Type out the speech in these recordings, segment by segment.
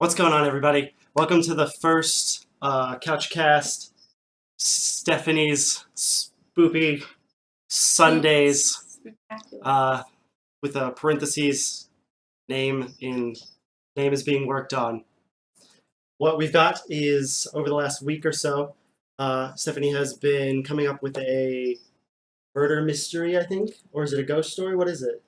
What's going on, everybody? Welcome to the first Couchcast, Stephanie's Spoopy Sundays, Spectacular. with a parentheses name is being worked on. What we've got is, over the last week or so, Stephanie has been coming up with a murder mystery, I think, or is it a ghost story? What is it?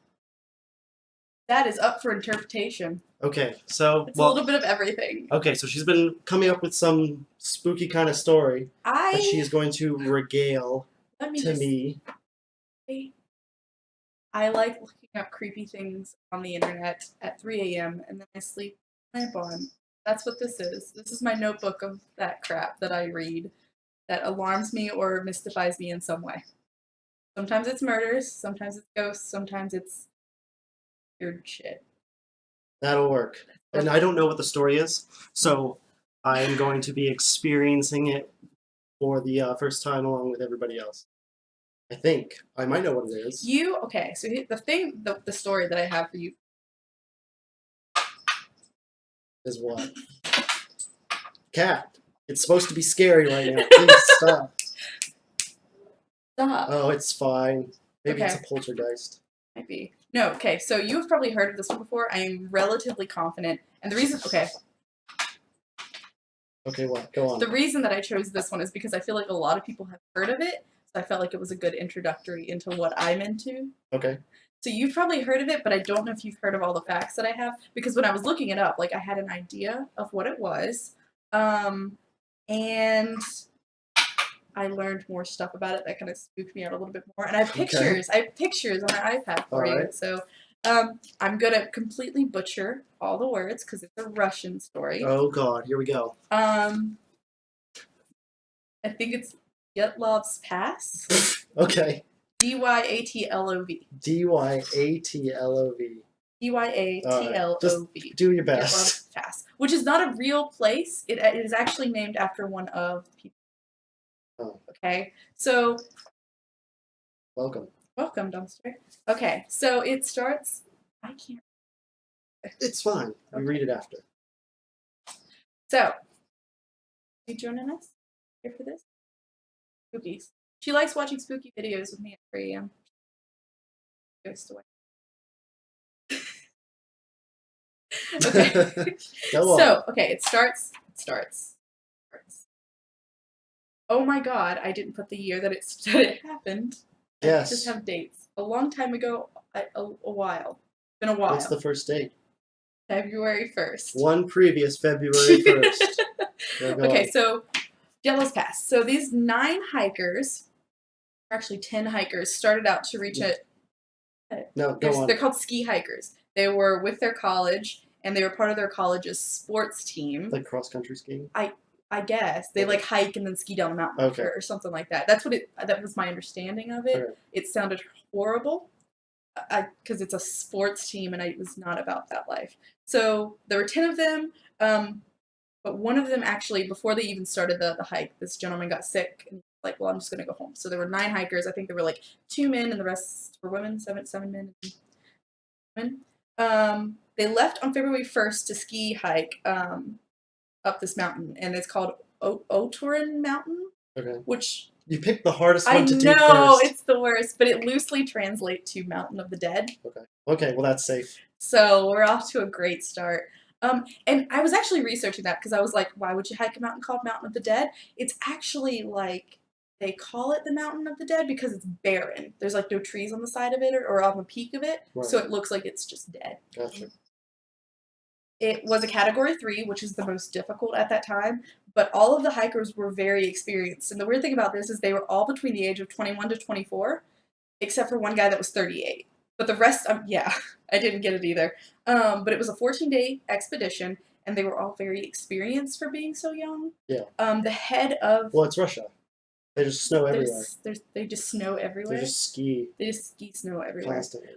That is up for interpretation. Okay, so It's a little bit of everything. Okay, so she's been coming up with some spooky kind of story that she is going to regale to me. I like looking up creepy things on the internet at 3 a.m. and then I sleep lamp on. That's what this is. This is my notebook of that crap that I read that alarms me or mystifies me in some way. Sometimes it's murders, sometimes it's ghosts, sometimes it's weird shit. That'll work. And I don't know what the story is, so I am going to be experiencing it for the first time along with everybody else. I think. I might know what it is. Okay, so the story that I have for you is what? Cat. It's supposed to be scary right now. Please stop. Stop. Oh, it's fine. Maybe Okay. it's a poltergeist. Might be. No, okay, so you've probably heard of this one before. I am relatively confident. And the reason, Okay, what? Go on. The reason that I chose this one is because I feel like a lot of people have heard of it, so I felt like it was a good introductory into what I'm into. Okay. So you've probably heard of it, but I don't know if you've heard of all the facts that I have, because when I was looking it up, like, I had an idea of what it was, and I learned more stuff about it that kind of spooked me out a little bit more. And I have pictures. I have pictures on my iPad for you. Right. So I'm going to completely butcher all the words because it's a Russian story. Oh, God. Here we go. I think it's Dyatlov Pass. Okay. Dyatlov. Dyatlov. Dyatlov. Do your best. Dyatlov Pass, which is not a real place. It is actually named after one of the people. Oh. Okay, so welcome, dumpster. Okay, so it starts. I can't. It's fine. We read it after. So, are you joining us here for this? Spookies. She likes watching spooky videos with me at 3 a.m. Goes away. Okay. Go on. So, okay, it starts. Oh my God! I didn't put the year that it happened. Yes. I just have dates. A long time ago. A while. Been a while. What's the first date? February 1st. One previous February 1st. Okay, so Dyatlov Pass. So these 9 hikers, or actually 10 hikers, started out to reach it. No, go on. They're called ski hikers. They were with their college, and they were part of their college's sports team. Like cross-country skiing? I guess. They like hike and then ski down a mountain or something like that. That was my understanding of it. Okay. It sounded horrible. Because it's a sports team, and it was not about that life. So there were 10 of them, but one of them actually, before they even started the hike, this gentleman got sick, and like, well, I'm just going to go home. So there were 9 hikers. I think there were like 2 men, and the rest were women, 7 men and women. They left on February 1st to ski hike up this mountain, and it's called Oturin Mountain, which... You picked the hardest one to do first. I know, it's the worst, but it loosely translates to Mountain of the Dead. Okay, well, that's safe. So we're off to a great start. And I was actually researching that because I was like, why would you hike a mountain called Mountain of the Dead? It's actually like, they call it the Mountain of the Dead because it's barren. There's like no trees on the side of it or on the peak of it, so it looks like it's just dead. Gotcha. It was a Category 3, which is the most difficult at that time, but all of the hikers were very experienced. And the weird thing about this is they were all between the age of 21 to 24, except for one guy that was 38. But the rest, yeah, I didn't get it either. But it was a 14-day expedition, and they were all very experienced for being so young. Yeah. The head of... Well, it's Russia. They just snow everywhere. They just snow everywhere? They just ski. They just ski snow everywhere. Constantly.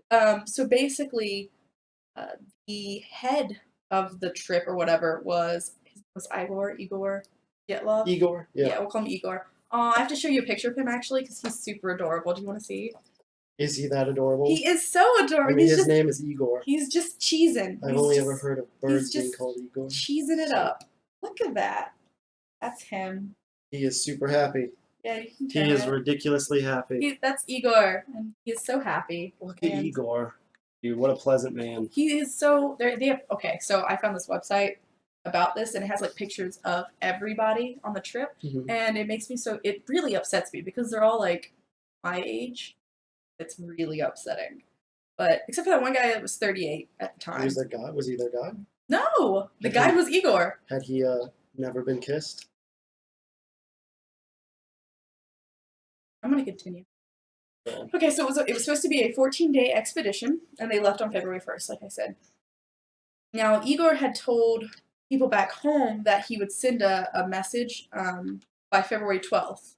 So basically, the head of the trip or whatever was Igor Dyatlov. Igor? Yeah. Yeah, we'll call him Igor. I have to show you a picture of him actually because he's super adorable. Do you want to see? Is he that adorable? He is so adorable. I mean, his name is Igor. He's just cheesing. I've only ever heard of birds being called Igor. Cheesing it up. Look at that. That's him. He is super happy. Yeah, you can tell. He is ridiculously happy. That's Igor, and he is so happy. Look at Igor. Dude, what a pleasant man. He is so... Okay, so I found this website about this, and it has like pictures of everybody on the trip, and it makes me so... It really upsets me because they're all like my age. It's really upsetting. But except for that one guy that was 38 at the time. Was that guy? Was he their guy? No! The guy was Igor. Had he never been kissed? I'm going to continue. Okay, so it was supposed to be a 14-day expedition, and they left on February 1st, like I said. Now, Igor had told people back home that he would send a message by February 12th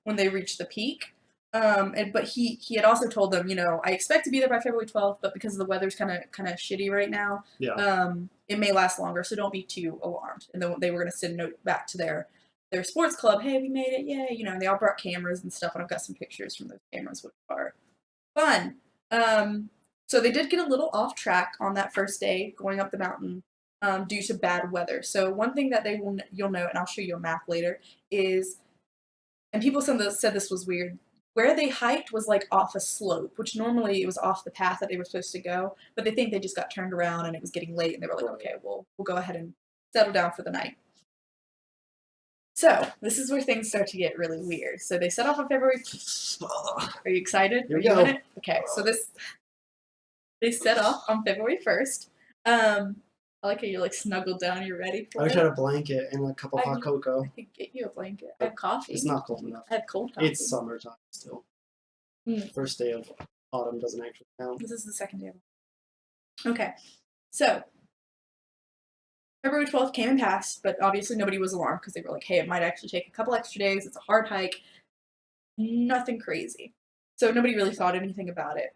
when they reached the peak. But he had also told them, you know, I expect to be there by February 12th, but because the weather's kind of shitty right now, it may last longer, so don't be too alarmed. And then they were going to send a note back to their sports club, hey, we made it, yay, you know, and they all brought cameras and stuff, and I've got some pictures from those cameras, which are fun. So they did get a little off track on that first day going up the mountain due to bad weather. So one thing that you'll note, and I'll show you a map later, is, and people said this was weird, where they hiked was like off a slope, which normally it was off the path that they were supposed to go, but they think they just got turned around and it was getting late, and they were like, okay, we'll go ahead and settle down for the night. So, this is where things start to get really weird. So they set off on February... Are you excited? Here we go. In it? Okay, so they set off on February 1st. I like how you're like snuggled down, you're ready for it. I had a blanket and a cup of hot cocoa. I could get you a blanket. I have coffee. It's not cold enough. I have cold coffee. It's summertime still. First day of autumn doesn't actually count. This is the second day of autumn. Okay, so February 12th came and passed, but obviously nobody was alarmed because they were like, hey, it might actually take a couple extra days. It's a hard hike. Nothing crazy. So nobody really thought anything about it.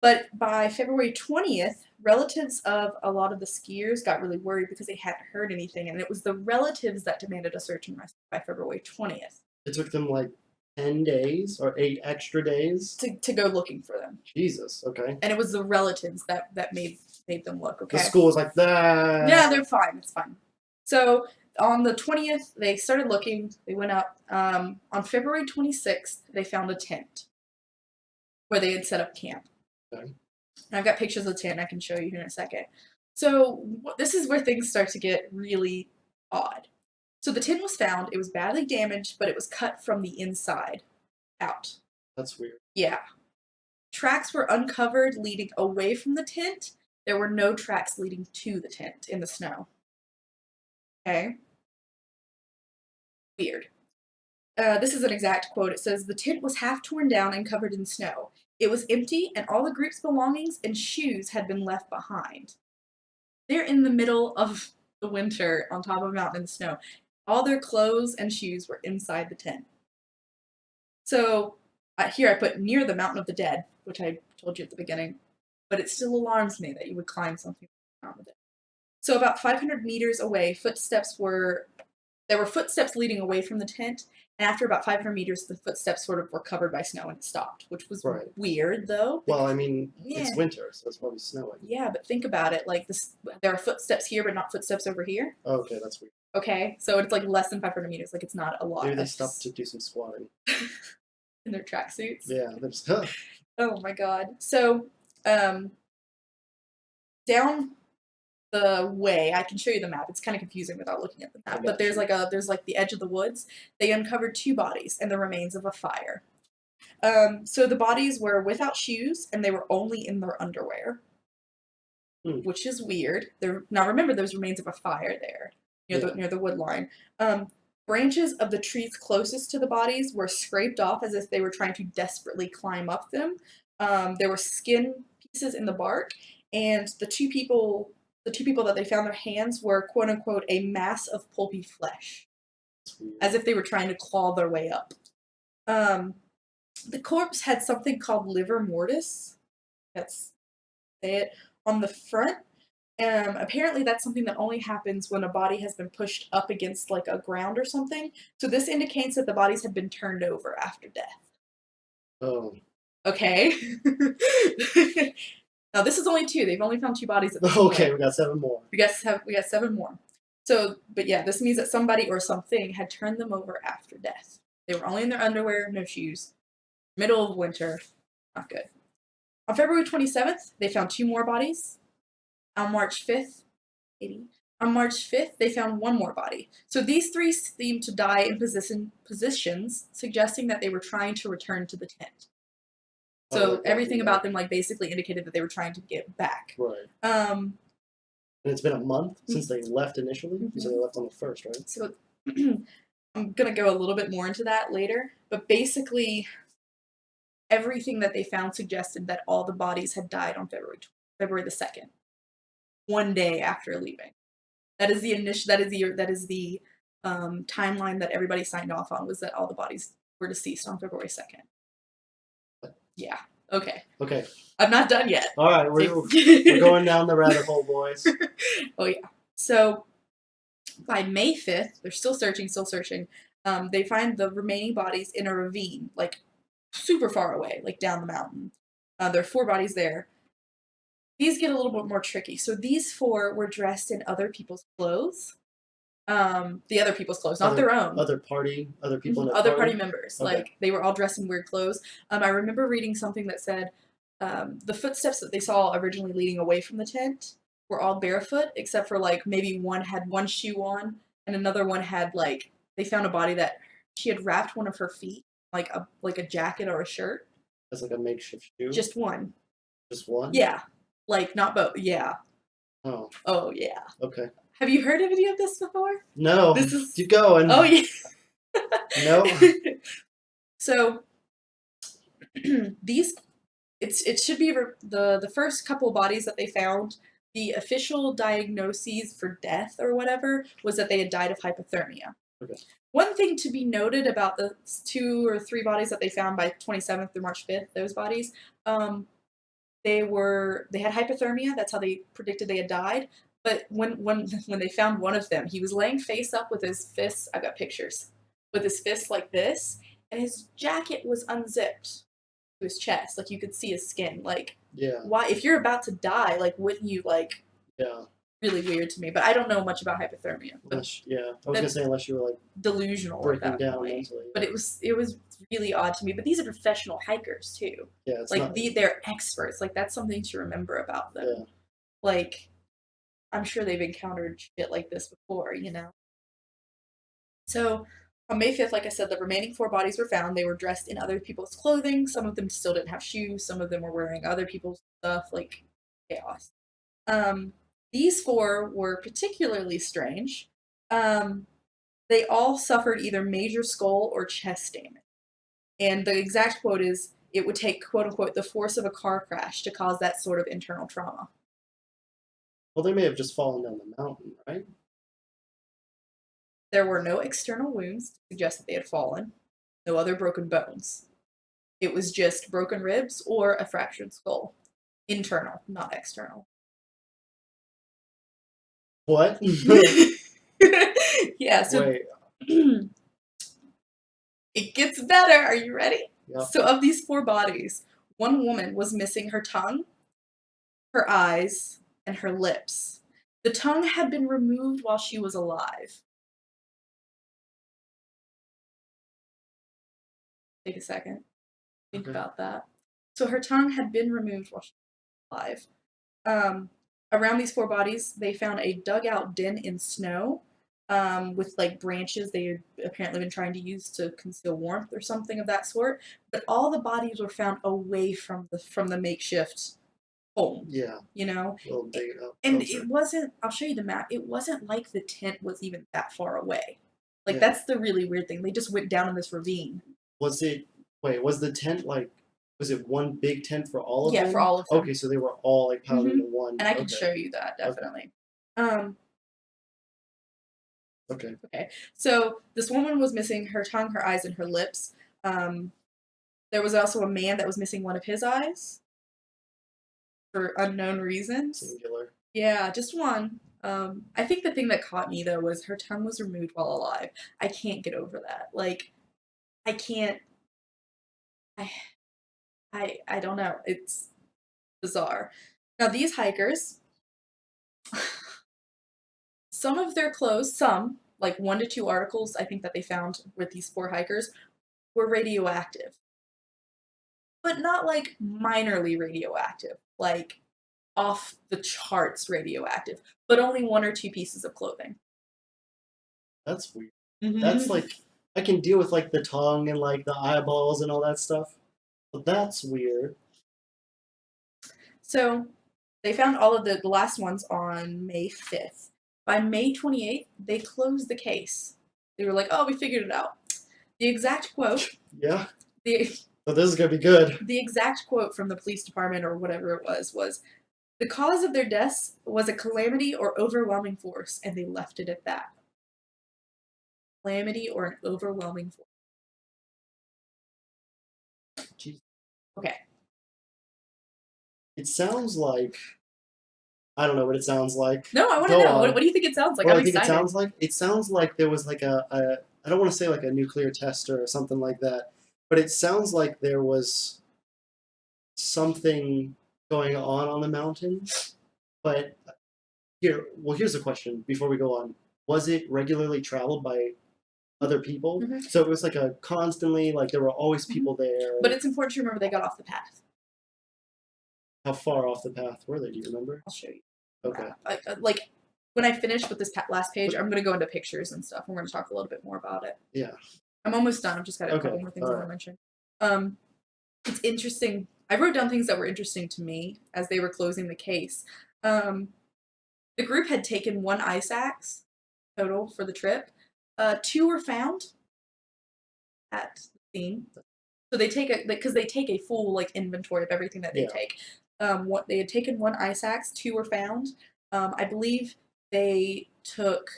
But by February 20th, relatives of a lot of the skiers got really worried because they hadn't heard anything, and it was the relatives that demanded a search and rescue by February 20th. It took them like 10 days or 8 extra days to go looking for them. Jesus, okay. And it was the relatives that made them look, okay? The school was like, that. Yeah, they're fine. It's fine. So on the 20th, they started looking. They went up. On February 26th, they found a tent where they had set up camp. Okay. And I've got pictures of the tent I can show you here in a second. So this is where things start to get really odd. So the tent was found. It was badly damaged, but it was cut from the inside out. That's weird. Yeah. Tracks were uncovered leading away from the tent. There were no tracks leading to the tent in the snow. Okay? Weird. This is an exact quote. It says, the tent was half torn down and covered in snow. It was empty, and all the group's belongings and shoes had been left behind. They're in the middle of the winter on top of a mountain in the snow. All their clothes and shoes were inside the tent. So here I put near the Mountain of the Dead, which I told you at the beginning, but it still alarms me that you would climb something like the Mountain of the Dead. So about 500 meters away, there were footsteps leading away from the tent, and after about 500 meters, the footsteps sort of were covered by snow and it stopped, which was weird, though. Well, I mean, it's winter, so it's probably snowing. Yeah, but think about it. Like, there are footsteps here, but not footsteps over here. Okay, that's weird. Okay, so it's like less than 500 meters. Like, it's not a lot. Maybe they stopped to do some squatting. In their tracksuits? Yeah, they're just, Oh my god. So, down the way, I can show you the map. It's kind of confusing without looking at the map. But there's like the edge of the woods. They uncovered 2 bodies and the remains of a fire. So the bodies were without shoes and they were only in their underwear, which is weird. Now remember, there's remains of a fire there near the wood line. Branches of the trees closest to the bodies were scraped off as if they were trying to desperately climb up them. There were skin pieces in the bark, and the two people that they found, their hands were quote-unquote a mass of pulpy flesh, as if they were trying to claw their way up. The corpse had something called livor mortis, on the front. Apparently that's something that only happens when a body has been pushed up against like a ground or something. So this indicates that the bodies had been turned over after death. Oh. Okay. Now this is only 2. They've only found 2 bodies at this point. Okay, we got 7 more. We got 7 more. So, but yeah, this means that somebody or something had turned them over after death. They were only in their underwear, no shoes. Middle of winter. Not good. On February 27th, they found 2 more bodies. On March 5th, on March 5th, they found 1 more body. So these 3 seemed to die in positions, suggesting that they were trying to return to the tent. So everything about them, like, basically indicated that they were trying to get back. Right. And it's been a month since they left initially? Mm-hmm. So they left on the 1st, right? So I'm going to go a little bit more into that later. But basically, everything that they found suggested that all the bodies had died on February the 2nd. 1 day after leaving. That is the timeline that everybody signed off on, was that all the bodies were deceased on February 2nd. Yeah. Okay. Okay. I'm not done yet. All right, we're going down the rabbit hole, boys. Oh yeah. So by May 5th, they're still searching. They find the remaining bodies in a ravine, like super far away, like down the mountain. There are 4 bodies there. These get a little bit more tricky. So these 4 were dressed in other people's clothes. The other people's clothes, not their own. Other people in the other party members. Okay. Like, they were all dressed in weird clothes. I remember reading something that said the footsteps that they saw originally leading away from the tent were all barefoot, except for, like, maybe one had 1 shoe on, and another one had, like, they found a body that she had wrapped one of her feet, like a jacket or a shirt. That's like a makeshift shoe? Just one. Just one? Yeah. Like, not both. Yeah. Oh. Oh, yeah. Okay. Have you heard of any of this before? No. This is... Keep going. Oh, yeah. No. So, it should be the first couple bodies that they found. The official diagnoses for death or whatever was that they had died of hypothermia. Okay. One thing to be noted about the 2 or 3 bodies that they found by 27th through March 5th, those bodies, they had hypothermia. That's how they predicted they had died. But when they found one of them, he was laying face up with his fists. I've got pictures. With his fists like this, and his jacket was unzipped to his chest. Like, you could see his skin. Like, yeah. Why, if you're about to die, like, wouldn't you, like... Yeah. Really weird to me, but I don't know much about hypothermia. Yeah, I was gonna say unless you were, like, delusional breaking down mentally. But it was really odd to me. But these are professional hikers too. Yeah, it's like they're experts. Like, that's something to remember about them. Yeah. Like, I'm sure they've encountered shit like this before, you know. So on May 5th, like I said, the remaining 4 bodies were found. They were dressed in other people's clothing. Some of them still didn't have shoes. Some of them were wearing other people's stuff. Like, chaos. These 4 were particularly strange. They all suffered either major skull or chest damage. And the exact quote is, it would take, quote unquote, the force of a car crash to cause that sort of internal trauma. Well, they may have just fallen down the mountain, right? There were no external wounds to suggest that they had fallen. No other broken bones. It was just broken ribs or a fractured skull. Internal, not external. What? Yeah, so Wait. It gets better. Are you ready? Yep. So of these 4 bodies, 1 woman was missing her tongue, her eyes, and her lips. The tongue had been removed while she was alive. Take a second. Think about that. So her tongue had been removed while she was alive. Around these 4 bodies, they found a dugout den in snow with, like, branches they had apparently been trying to use to conceal warmth or something of that sort. But all the bodies were found away from the makeshift home. Yeah. You know? We'll dig it up. And it wasn't, I'll show you the map, it wasn't like the tent was even that far away. Like, that's the really weird thing. They just went down in this ravine. Was the tent, like, was it one big tent for all of them? Yeah, for all of them. Okay, so they were all, like, piled into one. And I can show you that, definitely. Okay. Okay. So this woman was missing her tongue, her eyes, and her lips. There was also a man that was missing one of his eyes for unknown reasons. Singular. Yeah, just one. I think the thing that caught me, though, was her tongue was removed while alive. I can't get over that. Like, I can't... I don't know. It's bizarre. Now these hikers, some of their clothes, like 1 to 2 articles I think that they found with these 4 hikers were radioactive. But not like minorly radioactive, like off the charts radioactive, but only 1 or 2 pieces of clothing. That's weird. That's like, I can deal with like the tongue and like the eyeballs and all that stuff, but that's weird. So they found all of the last ones on May 5th. By May 28th, they closed the case. They were like, oh, we figured it out. The exact quote. Yeah. The, So this is gonna be good. The exact quote from the police department or whatever it was, the cause of their deaths was a calamity or overwhelming force, and they left it at that. Calamity or an overwhelming force. Jeez. Okay. It sounds like, I don't know what it sounds like. No, I want to know. What do you think it sounds like? What I'm I think excited. it sounds like there was like I don't want to say like a nuclear tester or something like that, but it sounds like there was something going on the mountain. But here's the question before we go on. Was it regularly traveled by other people? Mm-hmm. So it was like a constantly, like there were always people there. But it's important to remember they got off the path. How far off the path were they? Do you remember? I'll show you. Okay. Like, when I finish with this last page, I'm going to go into pictures and stuff. We're going to talk a little bit more about it. Yeah. I'm almost done. I've just got a couple more things I want to mention. It's interesting. I wrote down things that were interesting to me as they were closing the case. The group had taken 1 ice axe total for the trip. 2 were found at the scene. So they take because they take a full like inventory of everything that they take. What they had taken 1 ice axe, 2 were found. I believe they took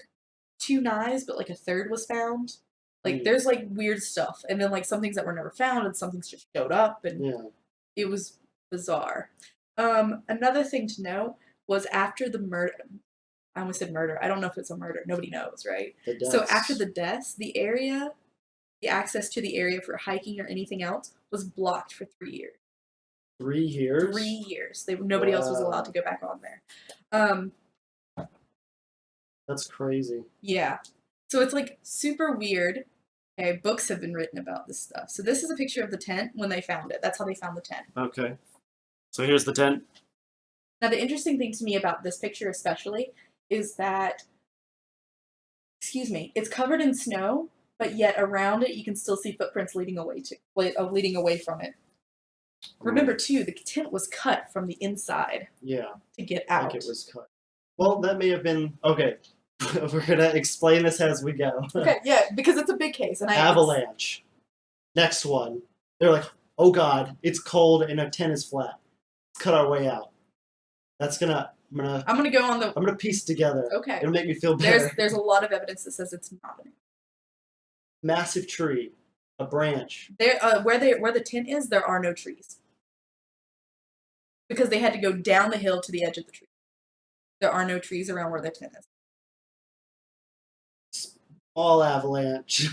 2 knives, but like a 3rd was found. Like there's like weird stuff, and then like some things that were never found, and some things just showed up, and it was bizarre. Another thing to note was after the murder. I almost said murder. I don't know if it's a murder. Nobody knows, right? So after the deaths, the access to the area for hiking or anything else was blocked for 3 years. 3 years? 3 years. Nobody else was allowed to go back on there. That's crazy. Yeah. So it's like super weird. Okay, books have been written about this stuff. So this is a picture of the tent when they found it. That's how they found the tent. Okay. So here's the tent. Now the interesting thing to me about this picture especially is that, it's covered in snow, but yet around it you can still see footprints leading away from it. Remember too, the tent was cut from the inside. Yeah. To get out. Like it was cut. Well, that may have been okay. We're gonna explain this as we go. Okay, yeah, because it's a big case. And Avalanche. Next one. They're like, oh god, it's cold and our tent is flat. Let's cut our way out. I'm gonna go on the. I'm gonna piece together. Okay. It'll make me feel better. There's a lot of evidence that says it's not. Massive tree, a branch. There, where the tent is, there are no trees. Because they had to go down the hill to the edge of the tree. There are no trees around where the tent is. Small avalanche.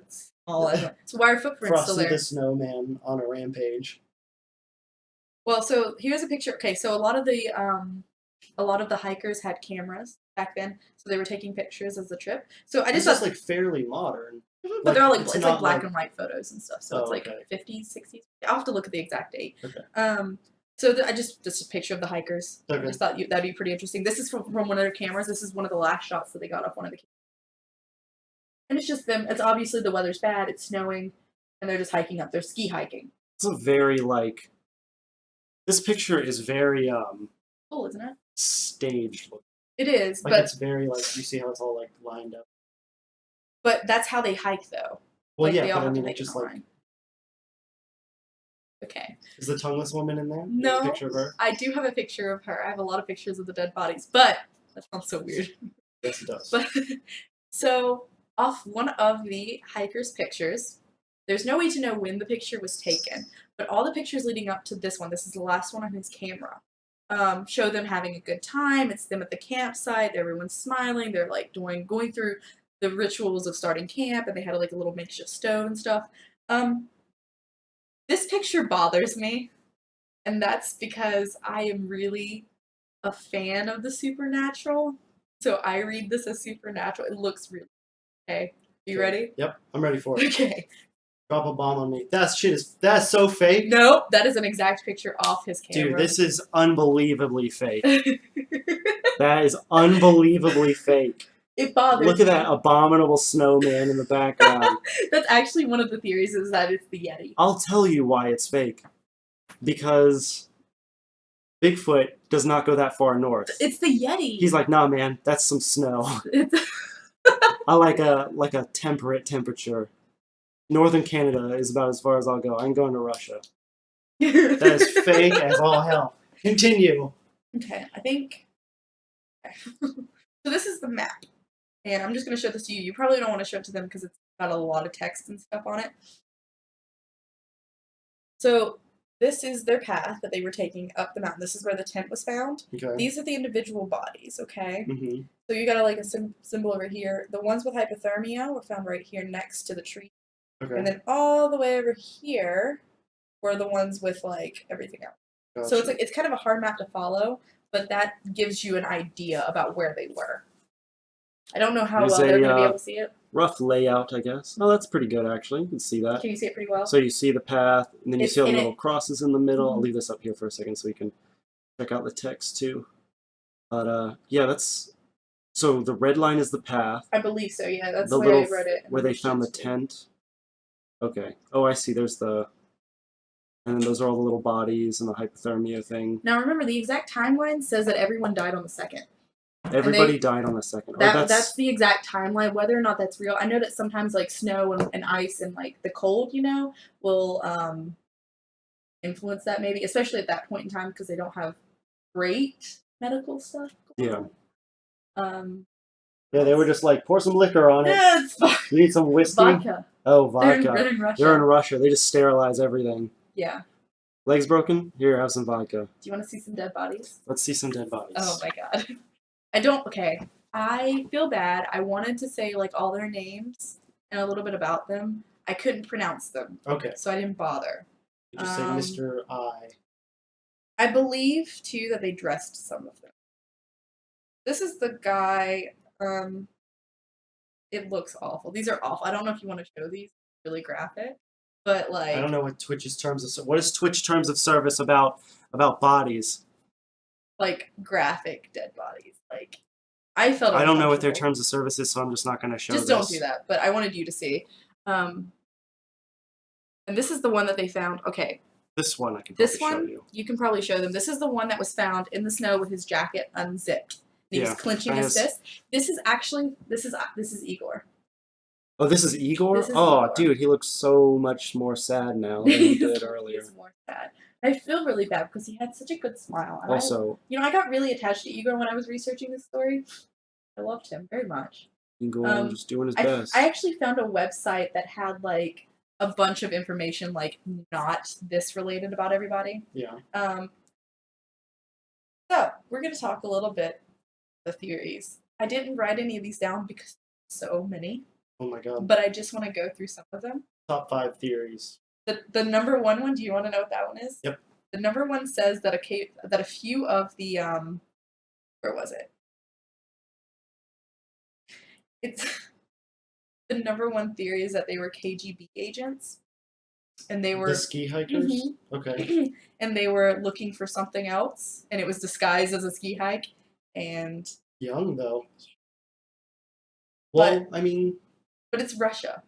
Small avalanche. So why are footprints still there? Frosty the Snowman on a rampage. Well, so here's a picture. Okay, so a lot of the hikers had cameras back then, so they were taking pictures as the trip. So I just thought like fairly modern. But they're all like, it's like black and white photos and stuff. So it's like okay. 50s, 60s. I'll have to look at the exact date. Okay. So just a picture of the hikers. Okay. I just thought that'd be pretty interesting. This is from one of their cameras. This is one of the last shots that they got off one of the cameras. And it's just them. It's obviously the weather's bad. It's snowing, and they're just hiking up. They're ski hiking. It's a very like. This picture is very cool, isn't it? Staged look. It is, like but it's very like you see how it's all like lined up. But that's how they hike, though. Well, like, yeah, they all but I mean, have it just like. Okay. Is the tongueless woman in there? No. A picture of her? I do have a picture of her. I have a lot of pictures of the dead bodies, but that sounds so weird. Yes, it does. But so off one of the hiker's pictures, there's no way to know when the picture was taken, but all the pictures leading up to this one, this is the last one on his camera, show them having a good time. It's them at the campsite. Everyone's smiling. They're like going through the rituals of starting camp, and they had like a little makeshift stove and stuff. This picture bothers me, and that's because I am really a fan of the supernatural. So I read this as supernatural. It looks really okay. You ready? Yep, I'm ready for it. Okay. Drop a bomb on me. That's so fake. Nope, that is an exact picture off his camera. Dude, this is unbelievably fake. That is unbelievably fake. It bothers me. Look at that abominable snowman in the background. That's actually one of the theories, is that it's the Yeti. I'll tell you why it's fake. Because Bigfoot does not go that far north. It's the Yeti. He's like, nah, man, that's some snow. I like a temperate temperature. Northern Canada is about as far as I'll go. I'm going to Russia. That is fake as all hell. Continue. Okay, I think... So this is the map. And I'm just going to show this to you. You probably don't want to show it to them because it's got a lot of text and stuff on it. So this is their path that they were taking up the mountain. This is where the tent was found. Okay. These are the individual bodies, okay? Mm-hmm. So you got a symbol over here. The ones with hypothermia were found right here next to the tree. Okay. And then all the way over here were the ones with like everything else. Gotcha. So it's kind of a hard map to follow, but that gives you an idea about where they were. I don't know how well they're going to be able to see it. Rough layout, I guess. Oh, that's pretty good, actually. You can see that. Can you see it pretty well? So you see the path, and then you see all the little crosses in the middle. Mm-hmm. I'll leave this up here for a second so we can check out the text, too. But, yeah, that's... So the red line is the path. I believe so, yeah. That's the way I wrote it. Where they found the tent. Okay. Oh, I see. There's the... And then those are all the little bodies and the hypothermia thing. Now, remember, the exact timeline says that everyone died on the 2nd. Everybody died on the 2nd. That's the exact timeline. Whether or not that's real, I know that sometimes like snow and ice and like the cold, will influence that maybe, especially at that point in time because they don't have great medical stuff going on. Yeah, they were just like, pour some liquor on it. Yeah, it's fine. You need some whiskey? Vodka. Oh, vodka. They're in Russia. They're in Russia. They just sterilize everything. Yeah. Legs broken? Here, have some vodka. Do you want to see some dead bodies? Let's see some dead bodies. Oh my god. I feel bad. I wanted to say like all their names and a little bit about them. I couldn't pronounce them. Okay. So I didn't bother. You just say Mr. I. I believe too that they dressed some of them. This is the guy, it looks awful. These are awful. I don't know if you want to show these. Really graphic. But like I don't know what Twitch's terms of what is Twitch terms of service about bodies? Like graphic dead bodies. Like I don't know what their terms of service is, so I'm just not going to show this. Don't do that. But I wanted you to see. And this is the one that they found. Okay. This one I can probably show you. You can probably show them. This is the one that was found in the snow with his jacket unzipped. He was clenching his fist. This is Igor. Oh, this is Igor? Igor. Dude, he looks so much more sad now than he did earlier. He's more sad. I feel really bad because he had such a good smile. And also, I got really attached to Igor when I was researching this story. I loved him very much. Igor just doing his best. I actually found a website that had like a bunch of information, like not this related about everybody. Yeah. So we're gonna talk a little bit the theories. I didn't write any of these down because so many. Oh my god. But I just want to go through some of them. Top 5 theories. The number one, do you want to know what that one is? Yep. The number one says that a few of the where was it? It's the number one theory is that they were KGB agents. And they were the ski hikers? Mm-hmm. Okay. And they were looking for something else, and it was disguised as a ski hike. And young though. Well, but it's Russia.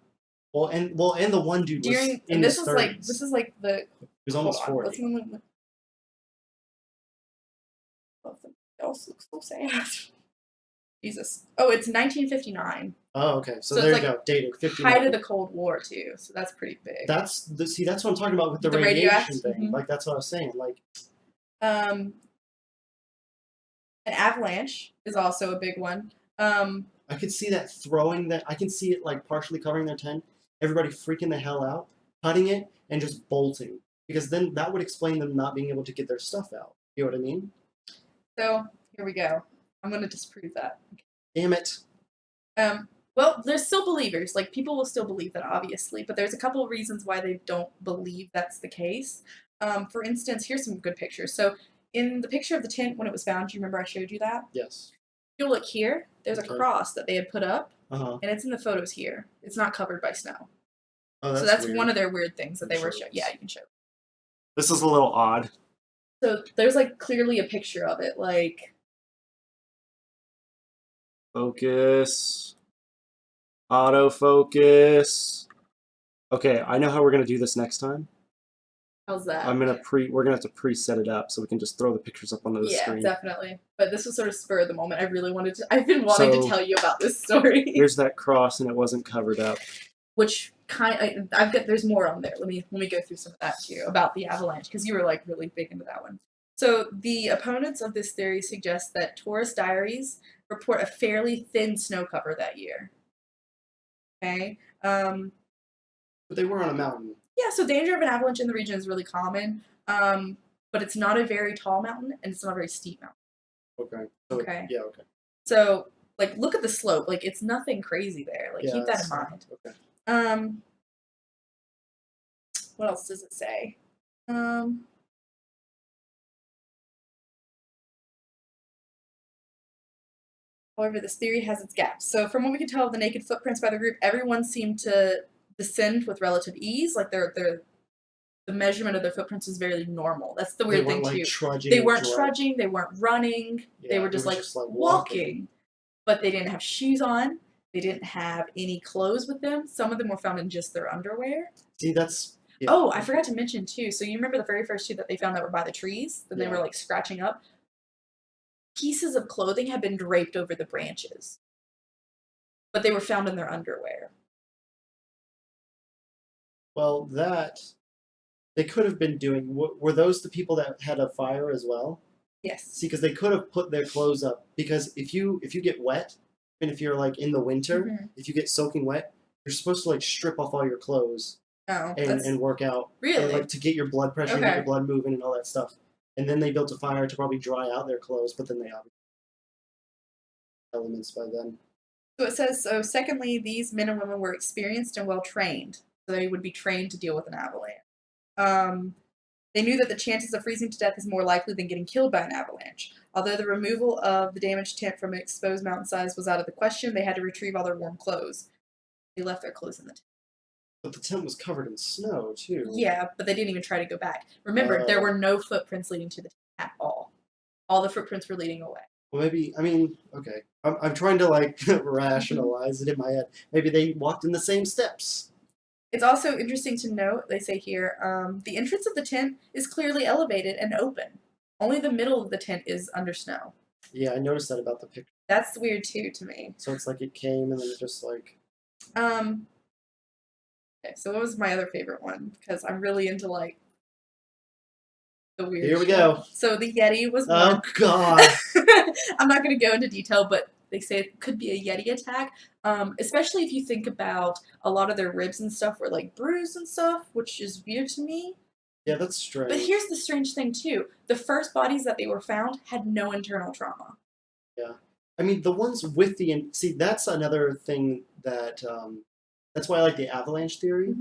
Well, and the one dude was in his 30s. This is like the. He was almost 40. Else looks so sad. Jesus. Oh, it's 1959. Oh, okay. So there you go. Dated 59. Height of the Cold War too. So that's pretty big. That's what I'm talking about with the radiation thing. Mm-hmm. Like that's what I was saying. Like. An avalanche is also a big one. I could see that throwing that. I can see it like partially covering their tent. Everybody freaking the hell out, cutting it, and just bolting. Because then that would explain them not being able to get their stuff out. You know what I mean? So here we go. I'm going to disprove that. Damn it. Well, there's still believers. Like, people will still believe that, obviously, but there's a couple of reasons why they don't believe that's the case. For instance, here's some good pictures. So, in the picture of the tent when it was found, do you remember I showed you that? Yes. If you look here, there's a cross that they had put up, and it's in the photos here. It's not covered by snow. Oh, that's so that's weird. one of their weird things that they were showing. Yeah, you can show. This is a little odd. So there's like clearly a picture of it, like. Focus. Autofocus. Okay, I know how we're gonna do this next time. How's that? We're gonna have to pre-set it up so we can just throw the pictures up onto the screen. Yeah, definitely. But this was sort of spur of the moment. I've been wanting to tell you about this story. Here's that cross, and it wasn't covered up. Which there's more on there. Let me go through some of that too about the avalanche, because you were like really big into that one. So the opponents of this theory suggest that tourist diaries report a fairly thin snow cover that year. Okay. But they were on a mountain. Yeah, so danger of an avalanche in the region is really common, but it's not a very tall mountain and it's not a very steep mountain. Okay. Okay. Yeah. Okay. So, like, look at the slope. Like, it's nothing crazy there. Like, keep that in mind. Okay. What else does it say? However, this theory has its gaps. So, from what we can tell of the naked footprints by the group, everyone seemed to descend with relative ease. Like, the measurement of their footprints is very normal. That's the weird thing too. They weren't trudging. They weren't running. They were just like walking. But they didn't have shoes on. They didn't have any clothes with them. Some of them were found in just their underwear. See, that's. Yeah. Oh, I forgot to mention too. So you remember the very first two that they found that were by the trees? That they were like scratching up? Pieces of clothing had been draped over the branches. But they were found in their underwear. Well, they could have been doing. Were those the people that had a fire as well? Yes. See, because they could have put their clothes up. Because if you get wet, and if you're like in the winter, if you get soaking wet, you're supposed to like strip off all your clothes. Oh, and work out. Really? And, like, to get your blood pressure and get your blood moving and all that stuff. And then they built a fire to probably dry out their clothes, but then they obviously elements by then. So it says, secondly, these men and women were experienced and well trained. So they would be trained to deal with an avalanche. They knew that the chances of freezing to death is more likely than getting killed by an avalanche. Although the removal of the damaged tent from an exposed mountainsides was out of the question, they had to retrieve all their warm clothes. They left their clothes in the tent. But the tent was covered in snow, too. Yeah, but they didn't even try to go back. Remember, there were no footprints leading to the tent at all. All the footprints were leading away. Well, maybe, okay. I'm trying to, like, rationalize it in my head. Maybe they walked in the same steps. It's also interesting to note, they say here, the entrance of the tent is clearly elevated and open. Only the middle of the tent is under snow. Yeah, I noticed that about the picture. That's weird, too, to me. So it's like it came and then it just, like... Okay, so what was my other favorite one? Because I'm really into, like, the weird Here we go. So the Yeti was one. Oh, God. I'm not going to go into detail, but they say it could be a Yeti attack. Especially if you think about a lot of their ribs and stuff were, like, bruised and stuff, which is weird to me. Yeah, that's strange. But here's the strange thing, too. The first bodies that they were found had no internal trauma. Yeah. I mean, the ones with the... See, that's another thing that... That's why I like the avalanche theory,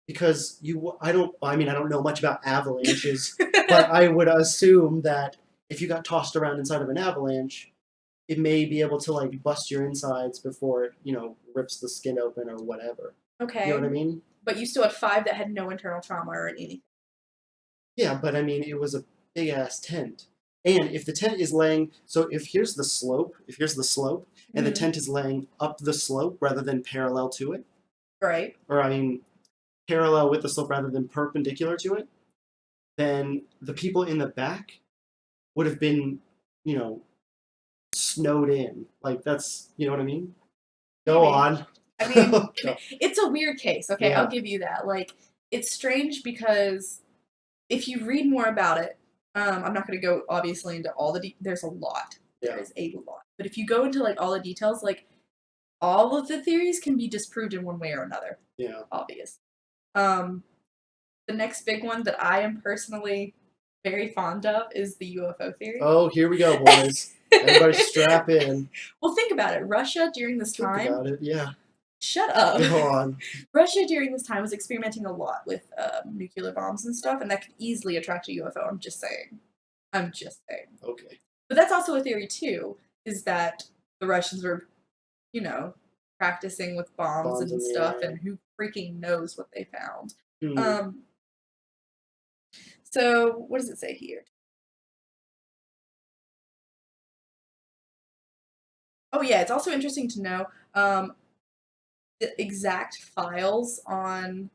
because I don't know much about avalanches, but I would assume that if you got tossed around inside of an avalanche, it may be able to like bust your insides before it, rips the skin open or whatever. Okay. You know what I mean? But you still had 5 that had no internal trauma or anything. Yeah, but I mean, it was a big ass tent. And if the tent is laying, so if here's the slope, and the tent is laying up the slope rather than parallel to it, right. Or, parallel with the slope rather than perpendicular to it, then the people in the back would have been, snowed in. Like, that's, you know what I mean? Go on. I mean, it's a weird case, okay? Yeah. I'll give you that. Like, it's strange because if you read more about it, I'm not going to go, obviously, into all the there's a lot. Yeah. There is a lot. But if you go into, like, all the details, like, all of the theories can be disproved in one way or another. Yeah. Obvious. The next big one that I am personally very fond of is the UFO theory. Oh, here we go, boys. Everybody strap in. Well, think about it. Russia during this time. Think about it, yeah. Shut up. Go on. Russia during this time was experimenting a lot with nuclear bombs and stuff, and that could easily attract a UFO. I'm just saying. Okay. But that's also a theory too, is that the Russians were, practicing with bombs and stuff, and who freaking knows what they found. So what does it say here? Oh yeah, it's also interesting to know the exact files on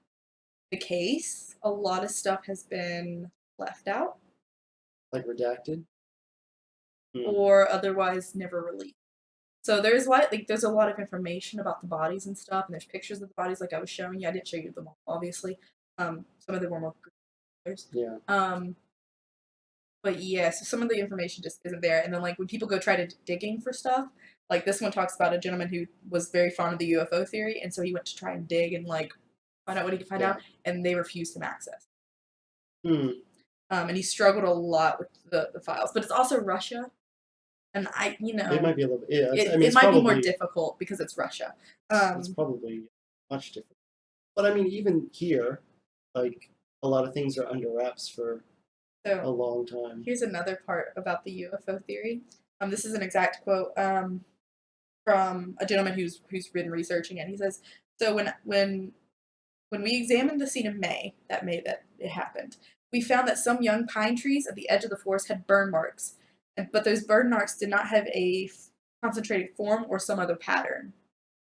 the case. A lot of stuff has been left out. Like redacted? Or otherwise never released. So there's there's a lot of information about the bodies and stuff, and there's pictures of the bodies like I was showing you. I didn't show you them all, obviously. Some of them were more others. Yeah. But yeah, so some of the information just isn't there. And then like when people go try to digging for stuff, like this one talks about a gentleman who was very fond of the UFO theory, and so he went to try and dig and like find out what he could find out, and they refused him access. And he struggled a lot with the files. But it's also Russia. And it might be a little bit, it might be more difficult because it's Russia. It's probably much different. But I mean, even here, like, a lot of things are under wraps for a long time. Here's another part about the UFO theory. This is an exact quote from a gentleman who's been researching it. He says, so when we examined the scene of May that it happened, we found that some young pine trees at the edge of the forest had burn marks. But those burn marks did not have a concentrated form or some other pattern.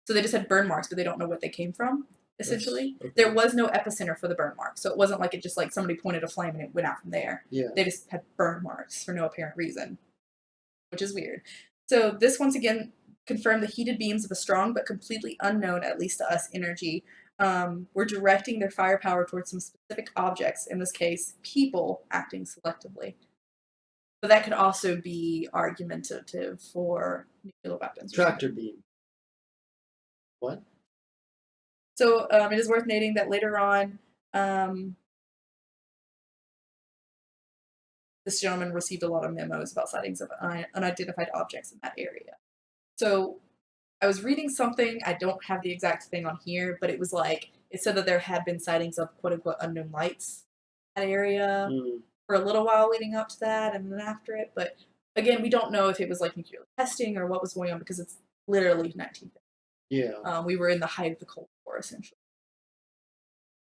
So they just had burn marks, but they don't know what they came from, essentially. Okay. There was no epicenter for the burn marks. So it wasn't like it just like somebody pointed a flame and it went out from there. Yeah. They just had burn marks for no apparent reason, which is weird. So this once again confirmed the heated beams of a strong but completely unknown, at least to us, energy were directing their firepower towards some specific objects, in this case, people acting selectively. But that could also be argumentative for nuclear weapons. Tractor beam. What? So it is worth noting that later on, this gentleman received a lot of memos about sightings of unidentified objects in that area. So I was reading something, I don't have the exact thing on here, but it was like, it said that there had been sightings of quote-unquote unknown lights in that area. For a little while leading up to that and then after it, but again, we don't know if it was like nuclear testing or what was going on because it's literally 1950. Yeah. We were in the height of the Cold War, essentially.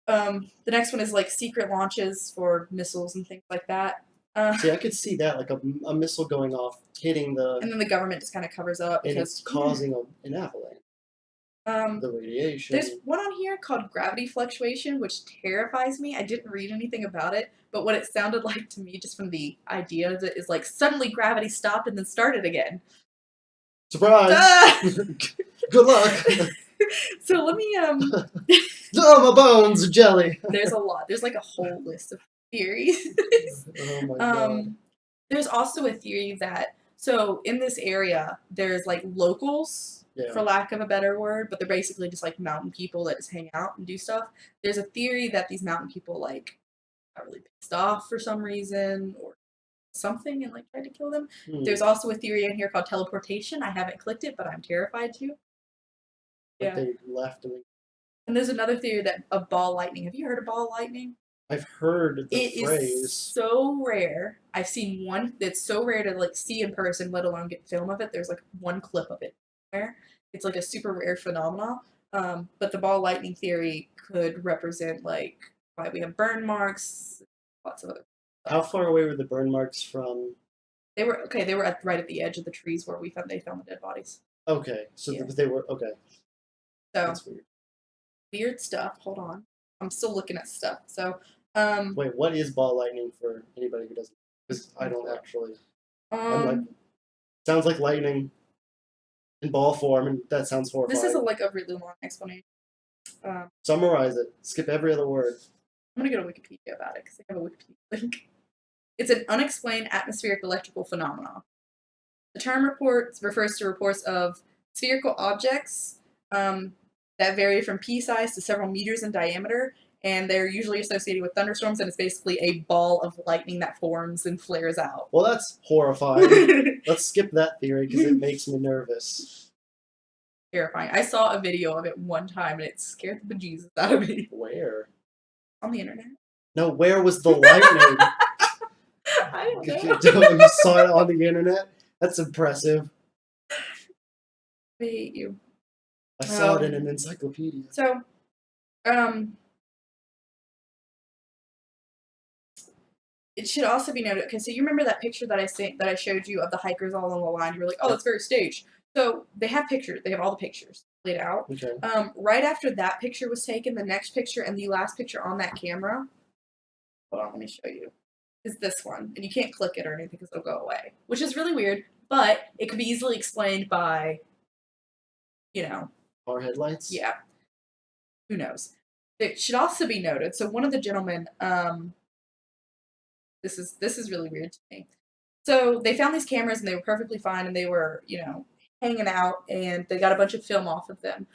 The next one is like secret launches for missiles and things like that. See, I could see that, like a missile going off, hitting the... And then the government just kind of covers up. And it's causing an avalanche. The radiation. There's one on here called gravity fluctuation, which terrifies me. I didn't read anything about it, but what it sounded like to me, just from the idea of it, is like suddenly gravity stopped and then started again. Surprise! Good luck! So let me Oh, my bones are jelly! There's a lot. There's like a whole list of theories. Oh my god. There's also a theory that, so in this area, there's like locals, for lack of a better word, but they're basically just like mountain people that just hang out and do stuff. There's a theory that these mountain people like got really pissed off for some reason or something and like tried to kill them. There's also a theory in here called teleportation. I haven't clicked it, but I'm terrified to. But they left and there's another theory that of ball lightning. Have you heard of ball lightning? I've heard the phrase. It is so rare. I've seen one that's so rare to like see in person, let alone get film of it. There's like one clip of it. It's like a super rare phenomenon. But the ball lightning theory could represent like why we have burn marks, lots of other stuff. How far away were the burn marks from? They were right at the edge of the trees where they found the dead bodies. Okay, so they were okay. So that's weird. Weird stuff. Hold on, I'm still looking at stuff. So wait, what is ball lightning for anybody who doesn't? Because I don't actually. I'm like, sounds like lightning in ball form, and that sounds horrifying. This is like a really long explanation. Summarize it. Skip every other word. I'm gonna go to Wikipedia about it because I have a Wikipedia link. It's an unexplained atmospheric electrical phenomenon. The term refers to reports of spherical objects that vary from pea size to several meters in diameter, and they're usually associated with thunderstorms, and it's basically a ball of lightning that forms and flares out. Well, that's horrifying. Let's skip that theory because it makes me nervous. terrifying. I saw a video of it one time and it scared the bejesus out of me. Where? On the internet. No, where was the lightning? I don't know. You saw it on the internet? That's impressive. I hate you. I saw it in an encyclopedia. So, it should also be noted. Okay, so you remember that picture that I showed you of the hikers all along the line? You were like, "Oh, it's very staged." So they have pictures. They have all the pictures laid out. Okay. Right after that picture was taken, the next picture and the last picture on that camera. Hold on, let me show you. Is this one, and you can't click it or anything because it'll go away, which is really weird. But it could be easily explained by, our headlights. Yeah. Who knows? It should also be noted. So one of the gentlemen, this is really weird to me. So they found these cameras and they were perfectly fine and they were, hanging out and they got a bunch of film off of them.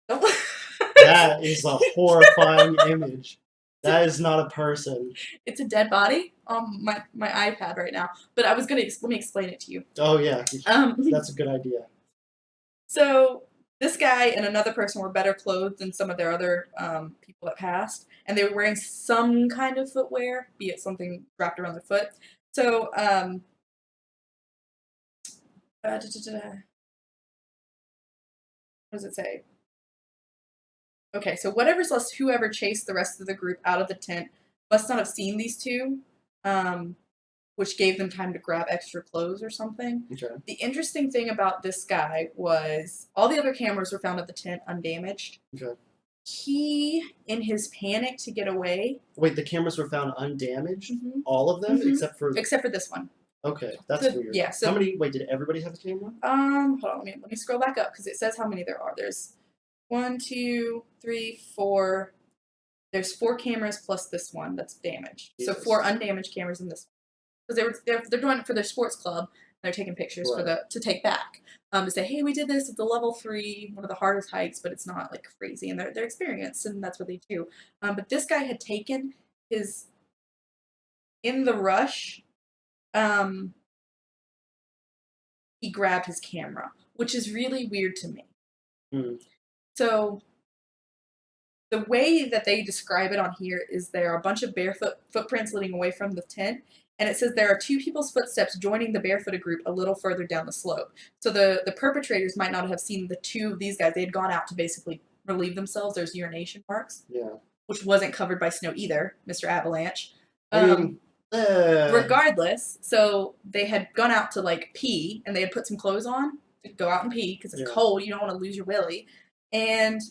That is a horrifying image. That is not a person. It's a dead body on my iPad right now. But I was gonna let me explain it to you. Oh yeah. That's a good idea. So this guy and another person were better clothed than some of their other people that passed, and they were wearing some kind of footwear, be it something wrapped around their foot. So what does it say? Okay, so whoever chased the rest of the group out of the tent must not have seen these two, which gave them time to grab extra clothes or something. Okay. The interesting thing about this guy was all the other cameras were found at the tent undamaged. Okay. He, in his panic to get away... Wait, the cameras were found undamaged? Mm-hmm. All of them? Mm-hmm. Except for this one. Okay, that's weird. Yeah. So, how many... Wait, did everybody have a camera? Hold on, let me scroll back up because it says how many there are. There's 1, 2, 3, 4. There's 4 cameras plus this one that's damaged. Jesus. So 4 undamaged cameras in this one. Because they're doing it for their sports club. They're taking pictures to take back. To say, hey, we did this. It's a level 3, one of the hardest hikes, but it's not like crazy, and they're experienced, and that's what they do. But this guy had taken his in the rush. He grabbed his camera, which is really weird to me. Mm. So the way that they describe it on here is there are a bunch of barefoot footprints leading away from the tent, and it says there are 2 people's footsteps joining the barefooted group a little further down the slope. So the perpetrators might not have seen the 2 of these guys. They had gone out to basically relieve themselves. There's urination marks, which wasn't covered by snow either, Mr. Avalanche. Regardless, so they had gone out to like pee, and they had put some clothes on to go out and pee because it's cold. You don't want to lose your willy, and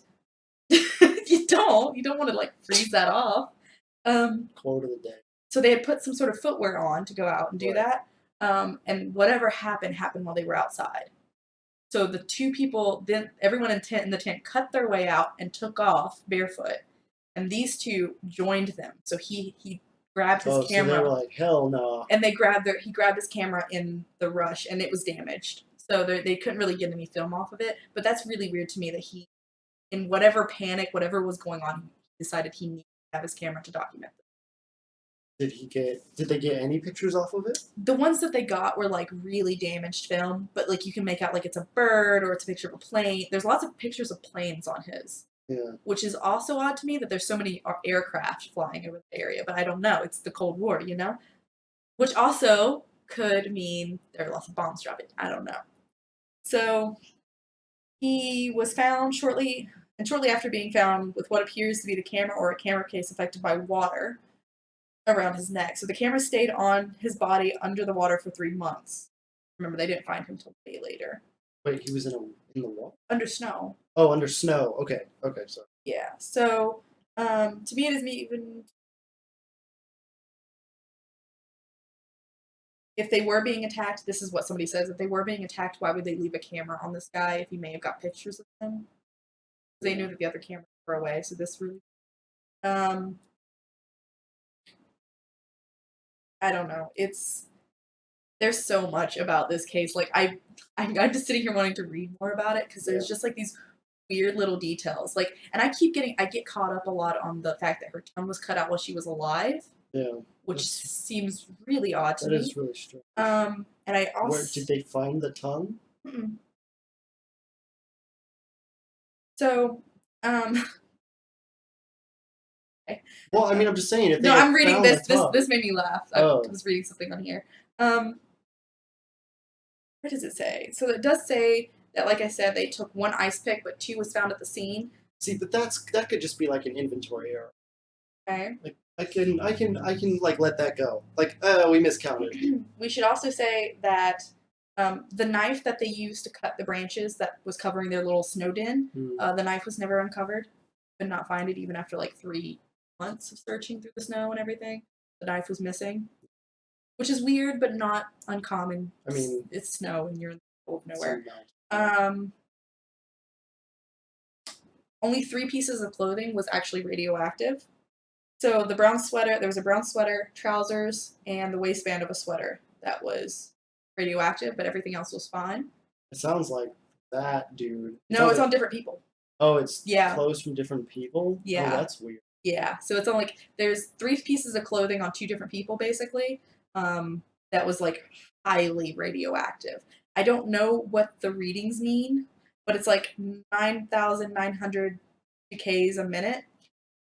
you don't want to like freeze that off. Quote of the day. So they had put some sort of footwear on to go out and do that, and whatever happened while they were outside. So the 2 people, then everyone in the tent cut their way out and took off barefoot, and these 2 joined them. So he grabbed his camera. So they were like, hell no. And he grabbed his camera in the rush, and it was damaged. So they couldn't really get any film off of it. But that's really weird to me that he, in whatever panic, whatever was going on, he decided he needed to have his camera to document it. Did they get any pictures off of it? The ones that they got were like really damaged film, but like you can make out like it's a bird or it's a picture of a plane. There's lots of pictures of planes on his. Yeah. Which is also odd to me that there's so many aircraft flying over the area, but I don't know. It's the Cold War, Which also could mean there are lots of bombs dropping. I don't know. So he was found shortly after being found with what appears to be the camera or a camera case affected by water around his neck. So the camera stayed on his body under the water for 3 months. Remember, they didn't find him until a day later. Wait, he was in the water? Under snow. Oh, under snow. Okay, sorry. Yeah, so, to me it is even... If they were being attacked, this is what somebody says, if they were being attacked, why would they leave a camera on this guy if he may have got pictures of them? They knew that the other cameras were away, so this really... I don't know. There's so much about this case. Like, I'm just sitting here wanting to read more about it because there's just like these weird little details. Like, and I get caught up a lot on the fact that her tongue was cut out while she was alive. Yeah. Which seems really odd to me. That is really strange. And I also... Where did they find the tongue? Mm-mm. So, Well, I mean, I'm just saying. If they no, had I'm reading found this. the tub, This made me laugh. I Oh. was reading something on here. What does it say? So it does say that, like I said, they took 1 ice pick, but 2 was found at the scene. See, but that could just be like an inventory error. Okay. Like I can like let that go. Like, we miscounted. We should also say that the knife that they used to cut the branches that was covering their little snow den, the knife was never uncovered. Could not find it even after like 3 months of searching through the snow and everything. The knife was missing, which is weird but not uncommon. I mean, it's snow and you're in the middle of nowhere. Only 3 pieces of clothing was actually radioactive. So the brown sweater, there was a brown sweater, trousers, and the waistband of a sweater that was radioactive, but everything else was fine. It sounds like that dude. No, it's on different people. Oh, it's clothes from different people? Yeah. Oh, that's weird. Yeah. So it's on like, there's 3 pieces of clothing on 2 different people, basically, that was like highly radioactive. I don't know what the readings mean, but it's like 9,900 decays a minute.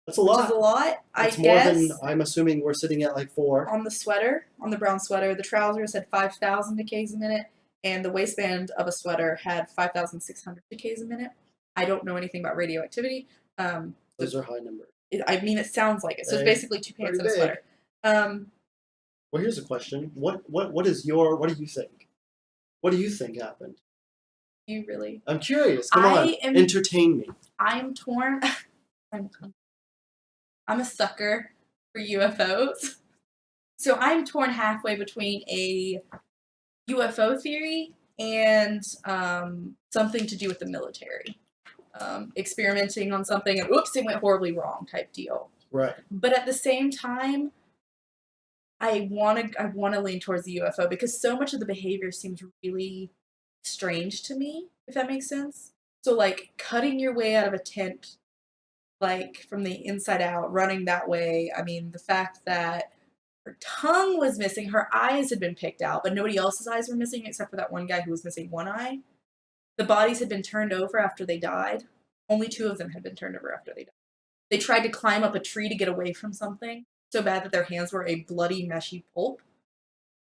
That's a lot. Which is a lot. That's more than, I'm assuming we're sitting at like 4. On the sweater, on the brown sweater, the trousers had 5,000 decays a minute, and the waistband of a sweater had 5,600 decays a minute. I don't know anything about radioactivity. Those are high numbers. I mean, it sounds like it. So it's basically 2 pants and a sweater. Well, here's a question. What do you think? What do you think happened? You really? I'm curious. Come on, entertain me. I'm torn. I'm a sucker for UFOs. So I'm torn halfway between a UFO theory and something to do with the military. Experimenting on something and oops, it went horribly wrong type deal. Right. But at the same time, I wanna lean towards the UFO because so much of the behavior seems really strange to me, if that makes sense. So like cutting your way out of a tent, like from the inside out, running that way. I mean, the fact that her tongue was missing, her eyes had been picked out, but nobody else's eyes were missing except for that one guy who was missing one eye. The bodies had been turned over after they died. Only 2 of them had been turned over after they died. They tried to climb up a tree to get away from something so bad that their hands were a bloody, meshy pulp.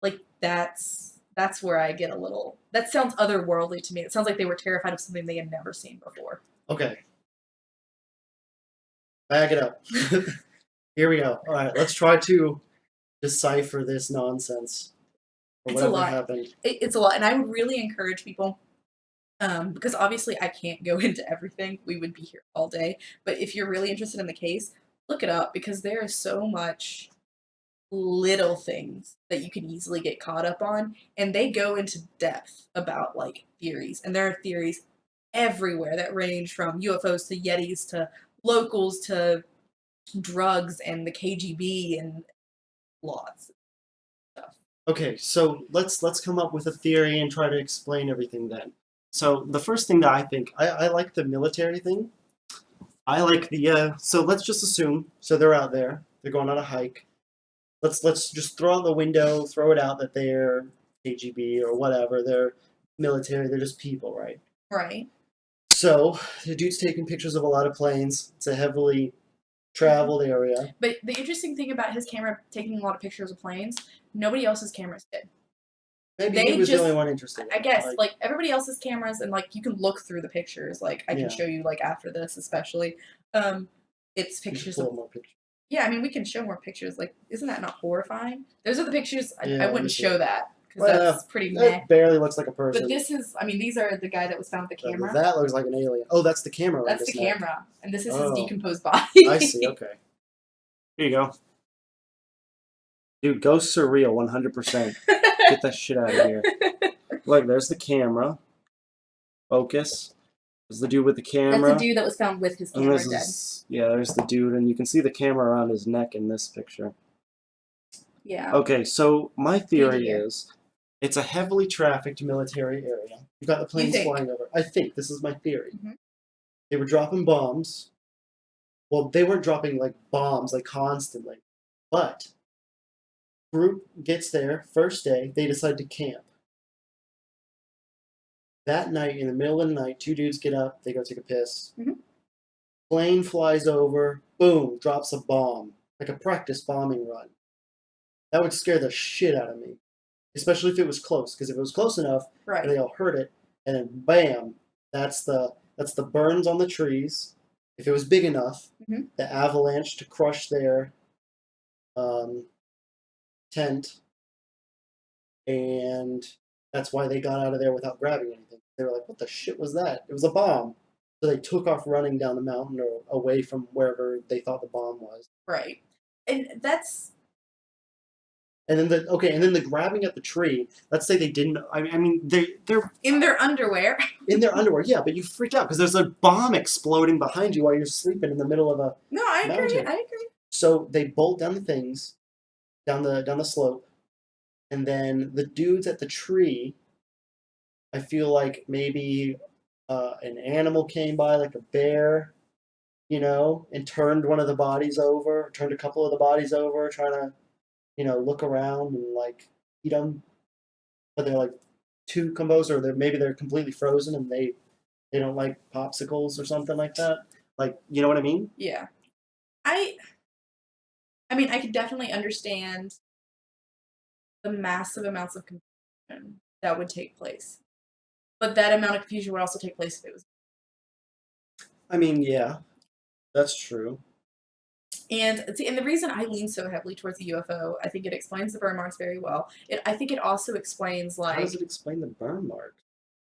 Like, that's where I get a little... That sounds otherworldly to me. It sounds like they were terrified of something they had never seen before. Okay. Bag it up. Here we go. All right, let's try to decipher this nonsense. It's a lot. Happened. It's a lot, and I would really encourage people, because obviously I can't go into everything. We would be here all day. But if you're really interested in the case, look it up because there is so much little things that you can easily get caught up on, and they go into depth about like theories, and there are theories everywhere that range from UFOs to yetis to locals to drugs and the KGB and lots of stuff. Okay, so let's come up with a theory and try to explain everything then. So the first thing that I think, I like the military thing. I like the, so let's just assume, so they're out there, they're going on a hike. Let's just throw out the window, throw it out that they're KGB or whatever, they're military, they're just people, right? Right. So the dude's taking pictures of a lot of planes. It's a heavily traveled area. But the interesting thing about his camera taking a lot of pictures of planes, nobody else's cameras did. Maybe he was the only one interested. I guess, like everybody else's cameras, and like you can look through the pictures. Like I can show you, like after this, especially, it's pictures of more pictures. Yeah, I mean we can show more pictures. Like, isn't that not horrifying? Those are the pictures. I wouldn't show that because that's pretty meh. It barely looks like a person. But this is, I mean, these are the guy that was found with the camera. That looks like an alien. Oh, that's the camera. That's the camera, and this is his decomposed body. I see. Okay. Here you go. Dude, go surreal 100%. Get that shit out of here. Look, there's the camera. Focus. There's the dude with the camera. That's the dude that was found with his camera dead. Yeah, there's the dude, and you can see the camera around his neck in this picture. Yeah. Okay, so my theory is it's a heavily trafficked military area. You've got the planes flying over. I think this is my theory. Mm-hmm. They were dropping bombs. Well, they weren't dropping like bombs like constantly, but group gets there first day. They decide to camp. That night, in the middle of the night, 2 dudes get up, they go take a piss. Mm-hmm. Plane flies over, boom, drops a bomb. Like a practice bombing run. That would scare the shit out of me. Especially if it was close. Because if it was close enough, Right. and they all heard it, and then bam, that's the burns on the trees. If it was big enough, mm-hmm. the avalanche to crush their tent, and that's why they got out of there without grabbing anything. They were like, what the shit was that? It was a bomb. So they took off running down the mountain or away from wherever they thought the bomb was. Right. And that's... And then the grabbing at the tree, let's say they didn't, I mean, they're... In their underwear. In their underwear, yeah, but you freak out because there's a bomb exploding behind you while you're sleeping in the middle of a No, I mountain. agree. So they bolt down the things, down the slope, and then the dudes at the tree, I feel like maybe an animal came by, like a bear, and turned one of the bodies over, turned a couple of the bodies over, trying to, look around and like eat them. But they're like too composed, or maybe they're completely frozen and they don't like popsicles or something like that. Like, you know what I mean? Yeah. I mean, I could definitely understand the massive amounts of confusion that would take place. But that amount of confusion would also take place if it was... I mean, yeah, that's true. And the reason I lean so heavily towards the UFO, I think it explains the burn marks very well. I think it also explains, like... How does it explain the burn mark?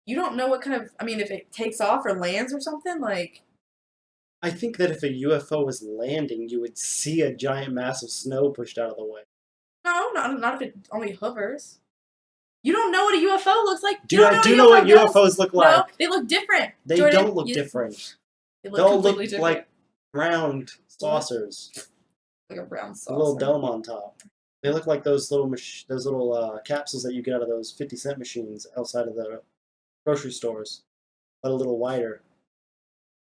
You don't know what kind of... I mean, if it takes off or lands or something, like... I think that if a UFO was landing, you would see a giant mass of snow pushed out of the way. No, not if it only hovers. You don't know what a UFO looks like. I do know what UFOs look like. No, they look different. They Jordan, don't look different. They They'll look look different. like round saucers. Like a round saucer. A little dome on top. They look like those little capsules that you get out of those 50-cent machines outside of the grocery stores, but a little wider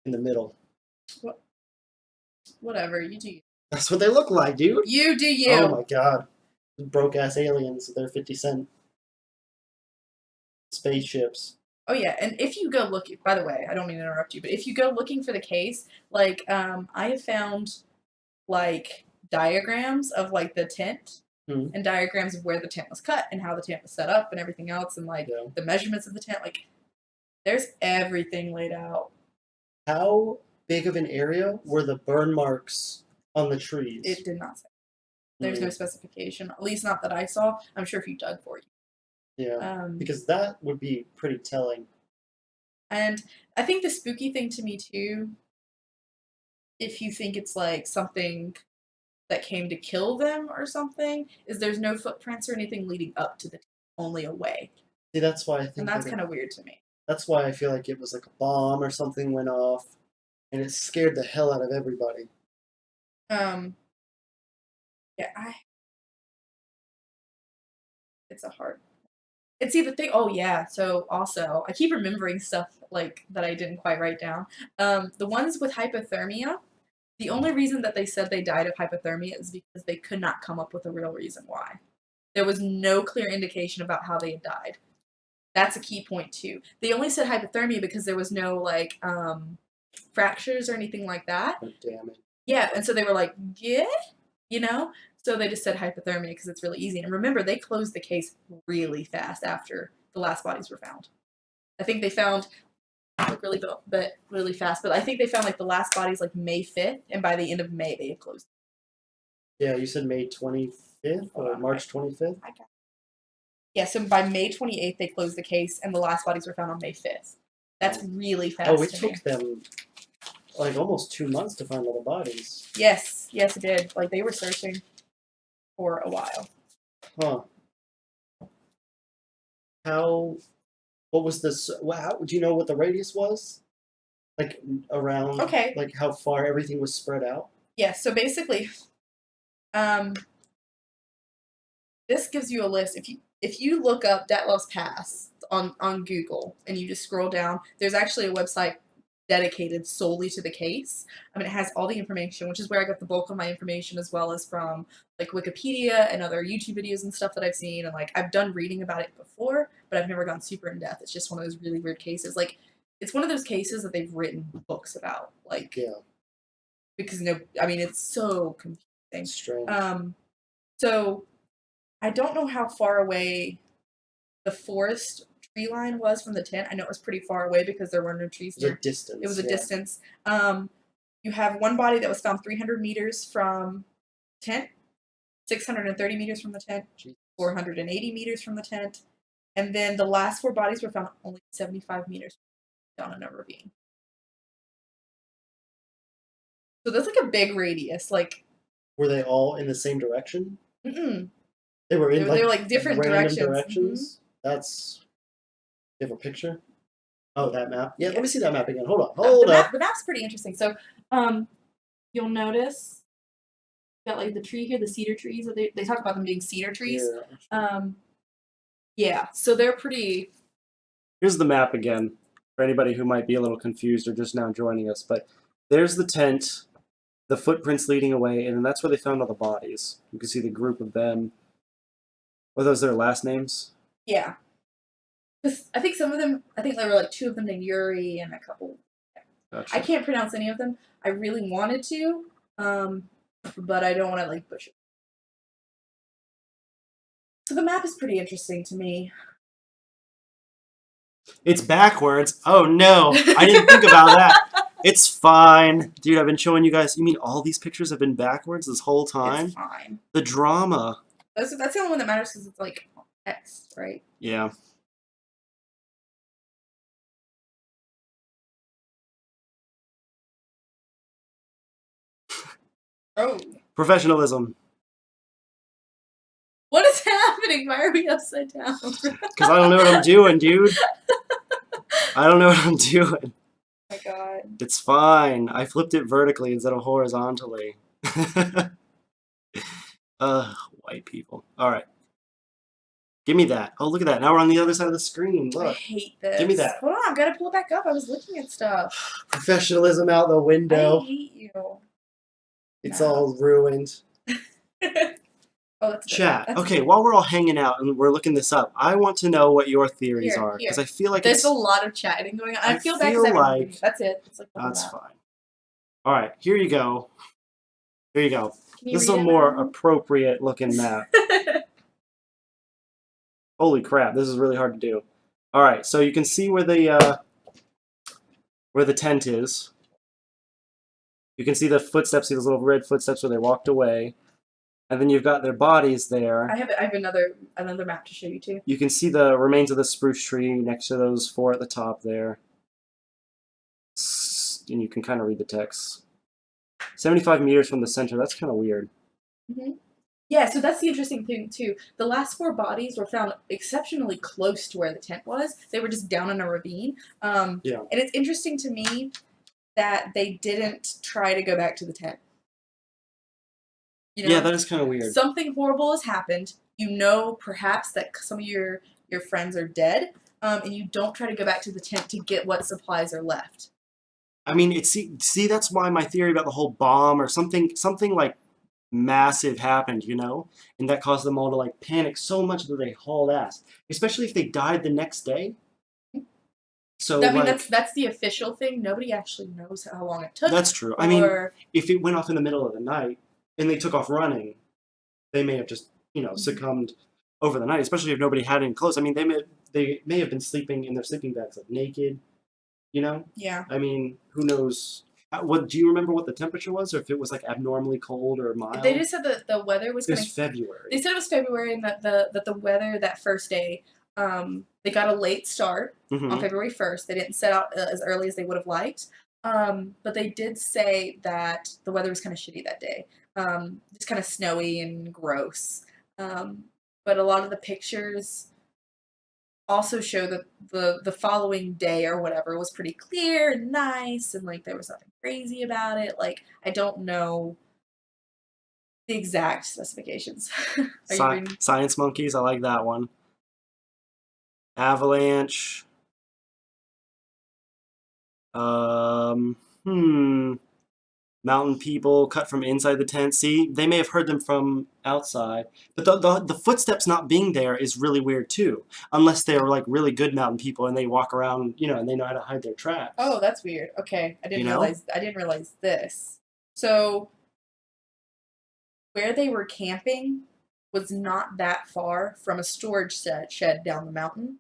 in the middle. Whatever, you do you. That's what they look like, dude. You do you. Oh my god. Broke ass aliens with their 50-cent spaceships. Oh yeah, and if you go looking, by the way, I don't mean to interrupt you, but if you go looking for the case, like, I have found, like, diagrams of, like, the tent, and diagrams of where the tent was cut, and how the tent was set up, and everything else, and, like, the measurements of the tent, like, there's everything laid out. How big of an area were the burn marks on the trees? It did not say. There's no specification, at least not that I saw. I'm sure if you dug for it. Yeah, because that would be pretty telling. And I think the spooky thing to me, too, if you think it's, like, something that came to kill them or something, is there's no footprints or anything leading up to the only away. See, that's why I think... And that's kind of weird to me. That's why I feel like it was like a bomb or something went off, and it scared the hell out of everybody. Yeah, it's a hard... And see, the thing... Oh, yeah, so also, I keep remembering stuff, like, that I didn't quite write down. The ones with hypothermia, the only reason that they said they died of hypothermia is because they could not come up with a real reason why. There was no clear indication about how they had died. That's a key point, too. They only said hypothermia because there was no, like, fractures or anything like that. Oh, damn it. Yeah, and so they were like, yeah, So they just said hypothermia because it's really easy. And remember, they closed the case really fast after the last bodies were found. I think they found, really fast, but I think they found, like, the last bodies, like, May 5th, and by the end of May, they had closed. Yeah, you said May 25th or March 25th? I got it. Yeah, so by May 28th, they closed the case, and the last bodies were found on May 5th. That's really fast. Oh, it took them, like, almost 2 months to find all the bodies. Yes, it did. Like, they were searching for a while. Huh. What was this? Do you know what the radius was? Like, around, like, how far everything was spread out? Yeah, so basically, this gives you a list. If you look up Dyatlov Pass on Google and you just scroll down, there's actually a website dedicated solely to the case. I mean, it has all the information, which is where I got the bulk of my information, as well as from, like, Wikipedia and other YouTube videos and stuff that I've seen. And, like, I've done reading about it before, but I've never gone super in depth. It's just one of those really weird cases. Like, it's one of those cases that they've written books about. Like, because I mean, it's so confusing. Strange. So I don't know how far away the forest tree line was from the tent. I know it was pretty far away because there were no trees It was near. a distance. It was a distance. You have one body that was found 300 meters from tent, 630 meters from the tent, 480 meters from the tent, and then the last 4 bodies were found only 75 meters down in a ravine. So that's like a big radius. Like, were they all in the same direction? Mm-mm. They were in they were like different random directions. That's. You have a picture? Oh, that map. Yeah, Yeah. let me see that map again. Hold on. Hold up. The map's pretty interesting. So, you'll notice got like the tree here, the cedar trees. They talk about them being cedar trees. Yeah. So they're pretty. Here's the map again for anybody who might be a little confused or just now joining us. But there's the tent, the footprints leading away, and then that's where they found all the bodies. You can see the group of them. Were those their last names? Yeah. I think some of them. I think there were like 2 of them named Yuri and a couple. Gotcha. I can't pronounce any of them. I really wanted to, but I don't want to like butcher. So the map is pretty interesting to me. It's backwards. Oh no, I didn't think about that. It's fine. Dude, I've been showing you guys. You mean all these pictures have been backwards this whole time? It's fine. The drama. That's the only one that matters because it's like text, right? Yeah. Oh. Professionalism. What is happening? Why are we upside down? Because I don't know what I'm doing, dude. I don't know what I'm doing. Oh my god. It's fine. I flipped it vertically instead of horizontally. White people. Alright. Give me that. Oh, look at that. Now we're on the other side of the screen. Look. I hate this. Give me that. Hold on, I've got to pull it back up. I was looking at stuff. Professionalism out the window. I hate you. It's all ruined. Oh, that's Chat. That's okay, while we're all hanging out and we're looking this up, I want to know what your theories Here, are. Because I feel like there's a lot of chatting going on. I feel bad feel because like that's it. It's like that's fine. All right, here you go. Here you go. This is a read it more now? appropriate looking map. Holy crap, this is really hard to do. All right, so you can see where the tent is. You can see the footsteps, see those little red footsteps where they walked away. And then you've got their bodies there. I have another map to show you too. You can see the remains of the spruce tree next to those 4 at the top there. And you can kind of read the text. 75 meters from the center. That's kind of weird. Mm-hmm. Yeah, so that's the interesting thing too. The last 4 bodies were found exceptionally close to where the tent was. They were just down in a ravine. Yeah. And it's interesting to me that they didn't try to go back to the tent. You know, yeah, that is kind of weird. Something horrible has happened. You know, perhaps that some of your friends are dead, and you don't try to go back to the tent to get what supplies are left. I mean, see, that's why my theory about the whole bomb or something like massive happened, you know, and that caused them all to like panic so much that they hauled ass, especially if they died the next day. So I mean, that's the official thing. Nobody actually knows how long it took. That's true. I mean, if it went off in the middle of the night and they took off running, they may have just, you know, succumbed over the night, especially if nobody had any clothes. I mean, they may have been sleeping in their sleeping bags, like naked, you know? Yeah. I mean, who knows? What do you remember what the temperature was, or if it was like abnormally cold or mild? They just said that the weather was. It was February. They said it was February, and that the weather that first day, they got a late start on February 1st. They didn't set out as early as they would have liked, but they did say that the weather was kind of shitty that day, just kind of snowy and gross. But a lot of the pictures also show that the following day or whatever was pretty clear and nice, and like there was nothing crazy about it. Like, I don't know the exact specifications. Science monkeys, I like that one. Avalanche. mountain people cut from inside the tent. See, they may have heard them from outside, but the footsteps not being there is really weird too. Unless they're like really good mountain people and they walk around, and they know how to hide their tracks. Oh, that's weird. Okay, I didn't You know? realize this. So where they were camping was not that far from a storage shed down the mountain.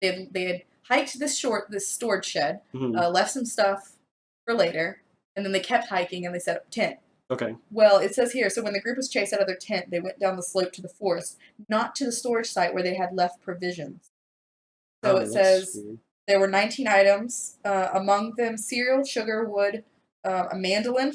They had hiked this storage shed, left some stuff for later, and then they kept hiking and they set up a tent. Okay. Well, it says here, so when the group was chased out of their tent, they went down the slope to the forest, not to the storage site where they had left provisions. So it says weird. There were 19 items, among them cereal, sugar, wood, a mandolin.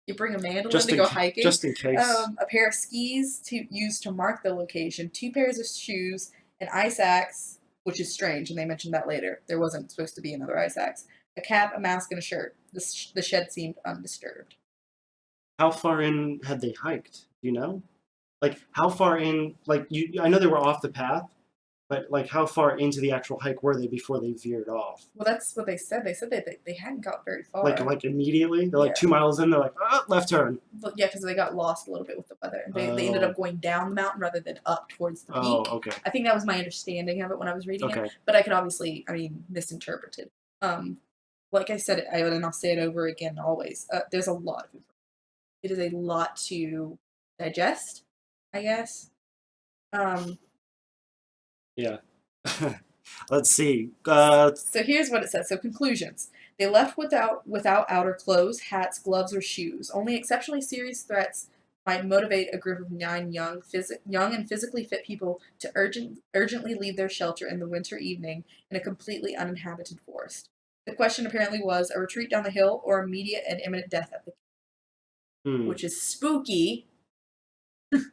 You bring a mandolin to go hiking. Just in case. A pair of skis used to mark the location, 2 pairs of shoes, an ice axe, which is strange, and they mentioned that later. There wasn't supposed to be another ice axe. A cap, a mask, and a shirt. The shed seemed undisturbed. How far in had they hiked? Do you know? Like, how far in, like, I know they were off the path, but, like, how far into the actual hike were they before they veered off? Well, that's what they said. They said they hadn't got very far. Like immediately? They're like 2 miles in, they're like, left turn. But yeah, because they got lost a little bit with the weather. They ended up going down the mountain rather than up towards the peak. Oh, okay. I think that was my understanding of it when I was reading it. But I could obviously, misinterpret it. Like I said, and I'll say it over again always, there's a lot of information. It is a lot to digest, I guess. Yeah. Let's see. So here's what it says. So conclusions. They left without outer clothes, hats, gloves, or shoes. Only exceptionally serious threats might motivate a group of 9 young and physically fit people to urgently leave their shelter in the winter evening in a completely uninhabited forest. The question apparently was a retreat down the hill or immediate and imminent death at the camp, which is spooky.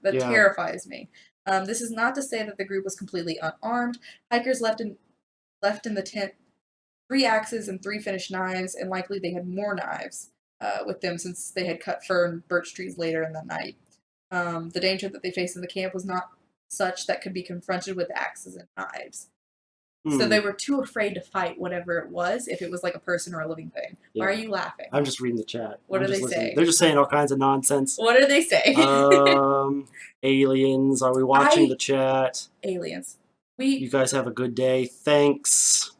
That terrifies me. This is not to say that the group was completely unarmed. Hikers left in the tent 3 axes and 3 finished knives, and likely they had more knives with them since they had cut fir and birch trees later in the night. The danger that they faced in the camp was not such that could be confronted with axes and knives. So they were too afraid to fight whatever it was, if it was like a person or a living thing. Yeah. Why are you laughing? I'm just reading the chat. What are they saying? They're just saying all kinds of nonsense. What are they saying? Aliens. Are we watching the chat? Aliens. You guys have a good day. Thanks.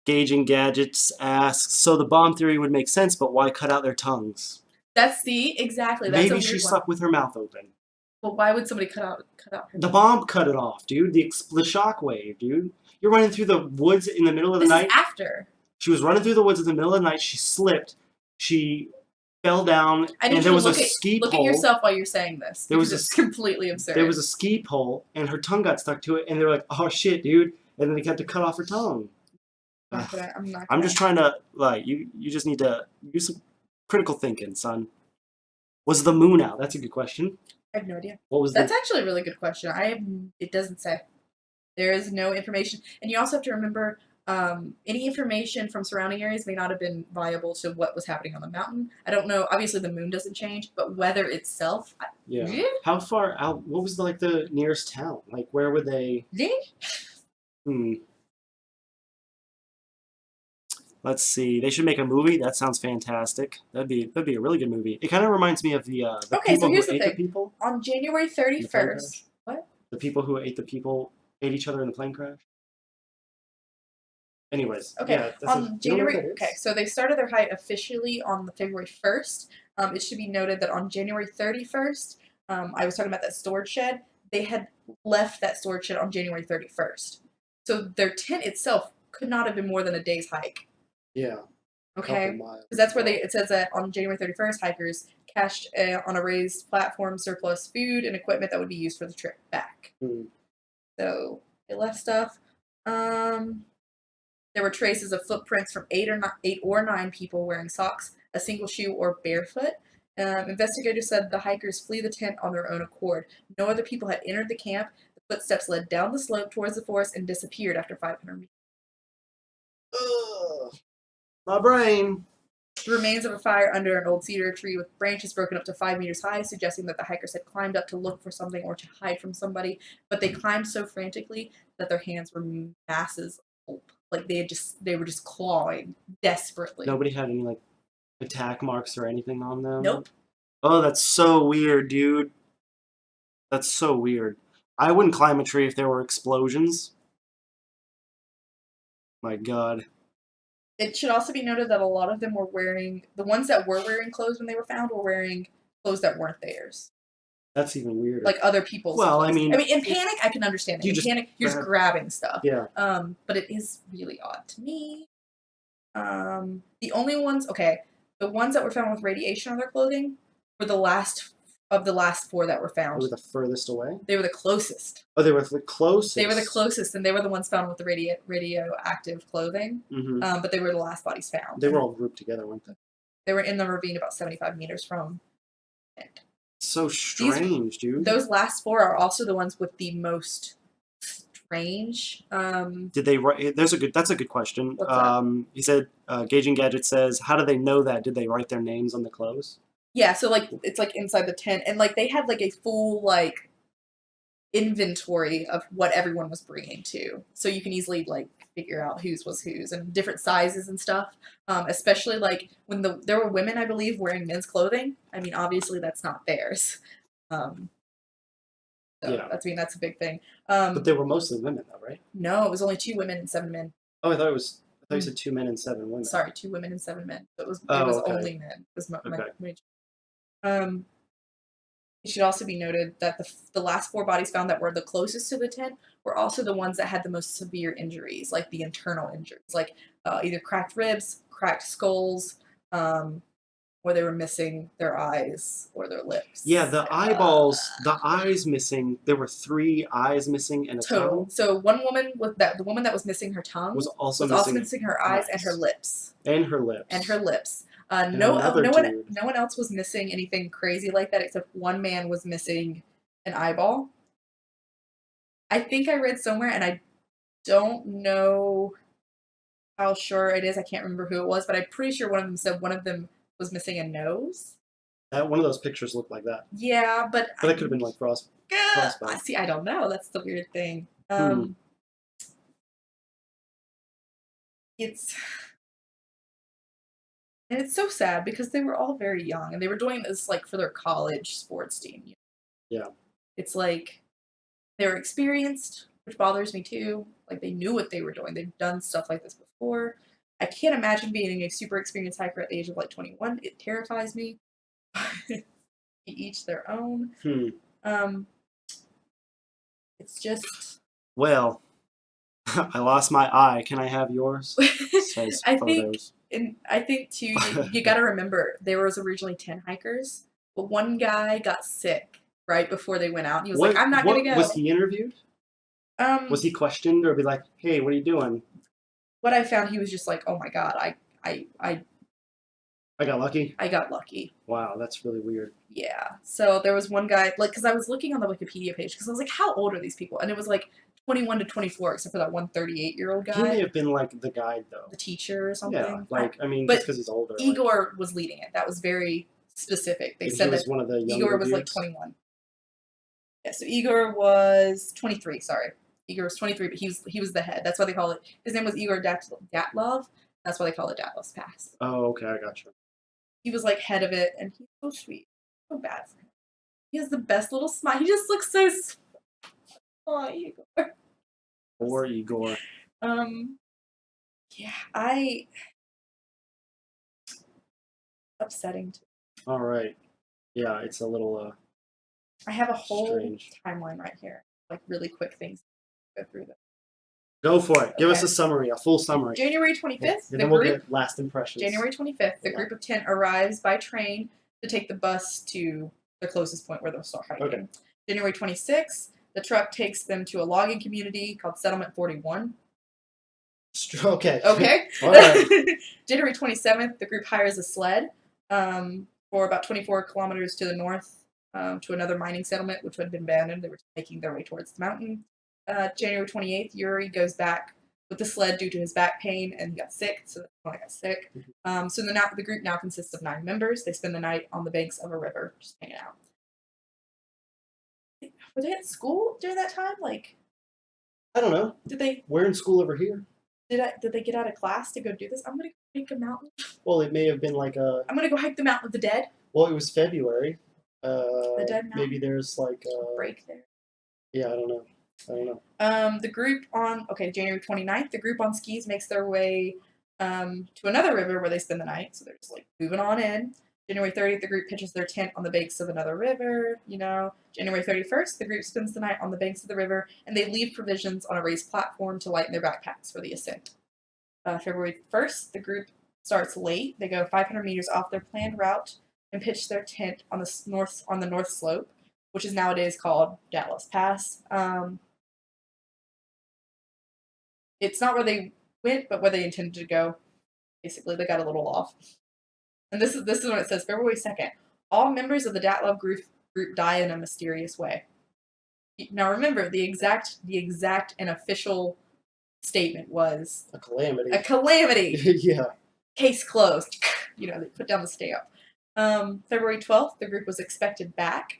Gauging Gadgets asks, so the bomb theory would make sense, but why cut out their tongues? Exactly. That's maybe she slept with her mouth open. Well, why would somebody cut out her tongue? The bomb cut it off, dude. The shockwave, dude. You're running through the woods in the middle of the night. This is after. She was running through the woods in the middle of the night. She slipped. She fell down, and there was a ski pole. Look at yourself while you're saying this. It's completely absurd. There was a ski pole, and her tongue got stuck to it, and they were like, "Oh shit, dude!" And then they had to cut off her tongue. I'm just trying to you just need to do some critical thinking, son. Was the moon out? That's a good question. I have no idea. That's actually a really good question. It doesn't say. There is no information. And you also have to remember, any information from surrounding areas may not have been viable to what was happening on the mountain. I don't know. Obviously, the moon doesn't change, but weather itself. Yeah. How far out? What was the nearest town? Like, where would they? Let's see. They should make a movie. That sounds fantastic. That'd be a really good movie. It kind of reminds me of the people who ate the people. On January 31st. What? The people who ate each other in the plane crash. Anyways. Okay. Yeah, on January. Okay. So they started their hike officially on the February 1st. It should be noted that on January 31st, I was talking about that storage shed. They had left that storage shed on January 31st. So their tent itself could not have been more than a day's hike. Yeah. Okay. Because that's where it says that on January 31st, hikers cached on a raised platform surplus food and equipment that would be used for the trip back. So they left stuff. There were traces of footprints from 8 or 9 people wearing socks, a single shoe, or barefoot. Investigators said the hikers flee the tent on their own accord. No other people had entered the camp. The footsteps led down the slope towards the forest and disappeared after 500 meters. Ugh. My brain. The remains of a fire under an old cedar tree with branches broken up to 5 meters high, suggesting that the hikers had climbed up to look for something or to hide from somebody, but they climbed so frantically that their hands were masses of pulp. Like they were just clawing desperately. Nobody had any attack marks or anything on them? Nope. Oh, that's so weird, dude. That's so weird. I wouldn't climb a tree if there were explosions. My God. It should also be noted that a lot of them were wearing, the ones that were wearing clothes when they were found were wearing clothes that weren't theirs. That's even weirder. Like other people's Well, clothes. I mean, in panic, I can understand it. In panic, you're just grabbing stuff. Yeah. But it is really odd to me. The only ones, the ones that were found with radiation on their clothing were the last of the last 4 that were found. They were the furthest away? They were the closest. Oh, they were the closest? They were the closest, and they were the ones found with the radioactive clothing. Mm-hmm. But they were the last bodies found. They were all grouped together, weren't they? They were in the ravine about 75 meters from it. So strange, dude. Those last 4 are also the ones with the most strange. Did they write? That's a good question. What's that? He said, Gauging Gadget says, how do they know that? Did they write their names on the clothes? Yeah, so like it's like inside the tent, and like they had like a full like inventory of what everyone was bringing to, so you can easily like figure out whose was whose and different sizes and stuff. Especially like when there were women, I believe, wearing men's clothing. I mean, obviously that's not theirs. So yeah, that's a big thing. But they were mostly women, though, right? No, it was only 2 women and 7 men. Oh, I thought you said 2 men and 7 women. Sorry, 2 women and 7 men. It was okay. only men. It was it should also be noted that the last 4 bodies found that were the closest to the tent were also the ones that had the most severe injuries, like the internal injuries, like either cracked ribs, cracked skulls, or they were missing their eyes or their lips. Yeah, the eyeballs, the eyes missing. There were 3 eyes missing and a total. tongue. So one woman the woman that was missing her tongue was also missing her eyes and her lips. And her lips. And her lips. And no one else was missing anything crazy like that, except one man was missing an eyeball. I think I read somewhere, and I don't know how sure it is. I can't remember who it was, but I'm pretty sure one of them said one of them was missing a nose. One of those pictures looked like that. Yeah, but it could have been like frostbite. See, I don't know. That's the weird thing. It's so sad because they were all very young and they were doing this like for their college sports team. Yeah. It's like they were experienced, which bothers me too. Like they knew what they were doing. They've done stuff like this before. I can't imagine being a super experienced hiker at the age of like 21. It terrifies me. Each their own. It's just. Well, I lost my eye. Can I have yours? Says photos. I think too, you got to remember, there was originally 10 hikers, but one guy got sick right before they went out. And he was like, I'm not going to go. Was he interviewed? Was he questioned or be like, hey, what are you doing? What I found, he was just like, oh my God, I got lucky? I got lucky. Wow, that's really weird. Yeah. So there was one guy, like, because I was looking on the Wikipedia page, because I was like, how old are these people? And it was like 21 to 24, except for that one 38-year-old guy. He may have been like the guide, though. The teacher or something. Yeah, like, I mean, but just because he's older. Igor was leading it. That was very specific. They said that one of the Igor was like 21. Yeah, so Igor was 23, sorry. Igor was 23, but he was the head. That's why they call it. His name was Igor Dyatlov. That's why they call it Dyatlov Pass. Oh, okay, I got you. He was like head of it, and he's so sweet. So bad for him. He has the best little smile. He just looks so sweet. Oh, Igor. Poor Igor. Yeah, upsetting too. All right. Yeah, it's a little I have a whole strange timeline right here. Like really quick things to go through them. Go for it. Give us a summary, a full summary. January 25th. And then we'll get last impressions. January 25th, the group of 10 arrives by train to take the bus to the closest point where they'll start hiking. Okay. January 26th, the truck takes them to a logging community called Settlement 41. Okay. Okay. All right. January 27th, the group hires a sled for about 24 kilometers to the north to another mining settlement, which had been abandoned. They were making their way towards the mountain. January 28th, Yuri goes back with the sled due to his back pain, and he got sick, so that's when I got sick. So the group now consists of 9 members. They spend the night on the banks of a river, just hanging out. Were they at school during that time? Like, I don't know. Did they? We're in school over here. Did they get out of class to go do this? I'm gonna hike a mountain? Well, it may have been like a. I'm gonna go hike the Mountain of the Dead. Well, it was February. The Dead Mountain. Maybe there's like a break there. Yeah, I don't know. The group on January 29th, the group on skis makes their way to another river where they spend the night. So they're just like moving on in. January 30th, the group pitches their tent on the banks of another river. January 31st, the group spends the night on the banks of the river, and they leave provisions on a raised platform to lighten their backpacks for the ascent. February 1st, the group starts late. They go 500 meters off their planned route and pitch their tent on the north slope, which is nowadays called Dyatlov Pass. It's not where they went, but where they intended to go. Basically, they got a little off. And this is when it says February 2nd. All members of the Dyatlov group die in a mysterious way. Now remember, the exact and official statement was a calamity. A calamity. Yeah. Case closed. They put down the stamp. February 12th, the group was expected back.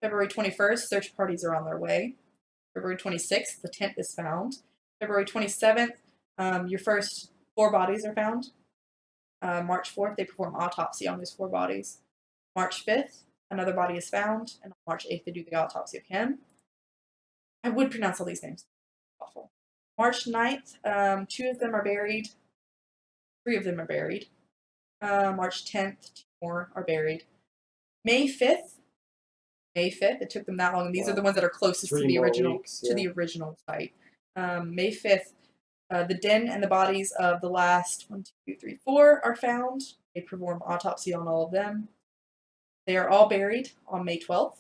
February 21st, search parties are on their way. February 26th, the tent is found. February 27th, your first 4 bodies are found. March 4th, they perform autopsy on those 4 bodies. March 5th, another body is found, and on March 8th, they do the autopsy of him. I would pronounce all these names. Awful. March 9th, 2 of them are buried. 3 of them are buried. March 10th, 2 more are buried. May 5th, it took them that long, and these are the ones that are closest to the original the original site. May 5th, the den and the bodies of the last 1, 2, 3, 4 are found. They perform autopsy on all of them. They are all buried on May 12th.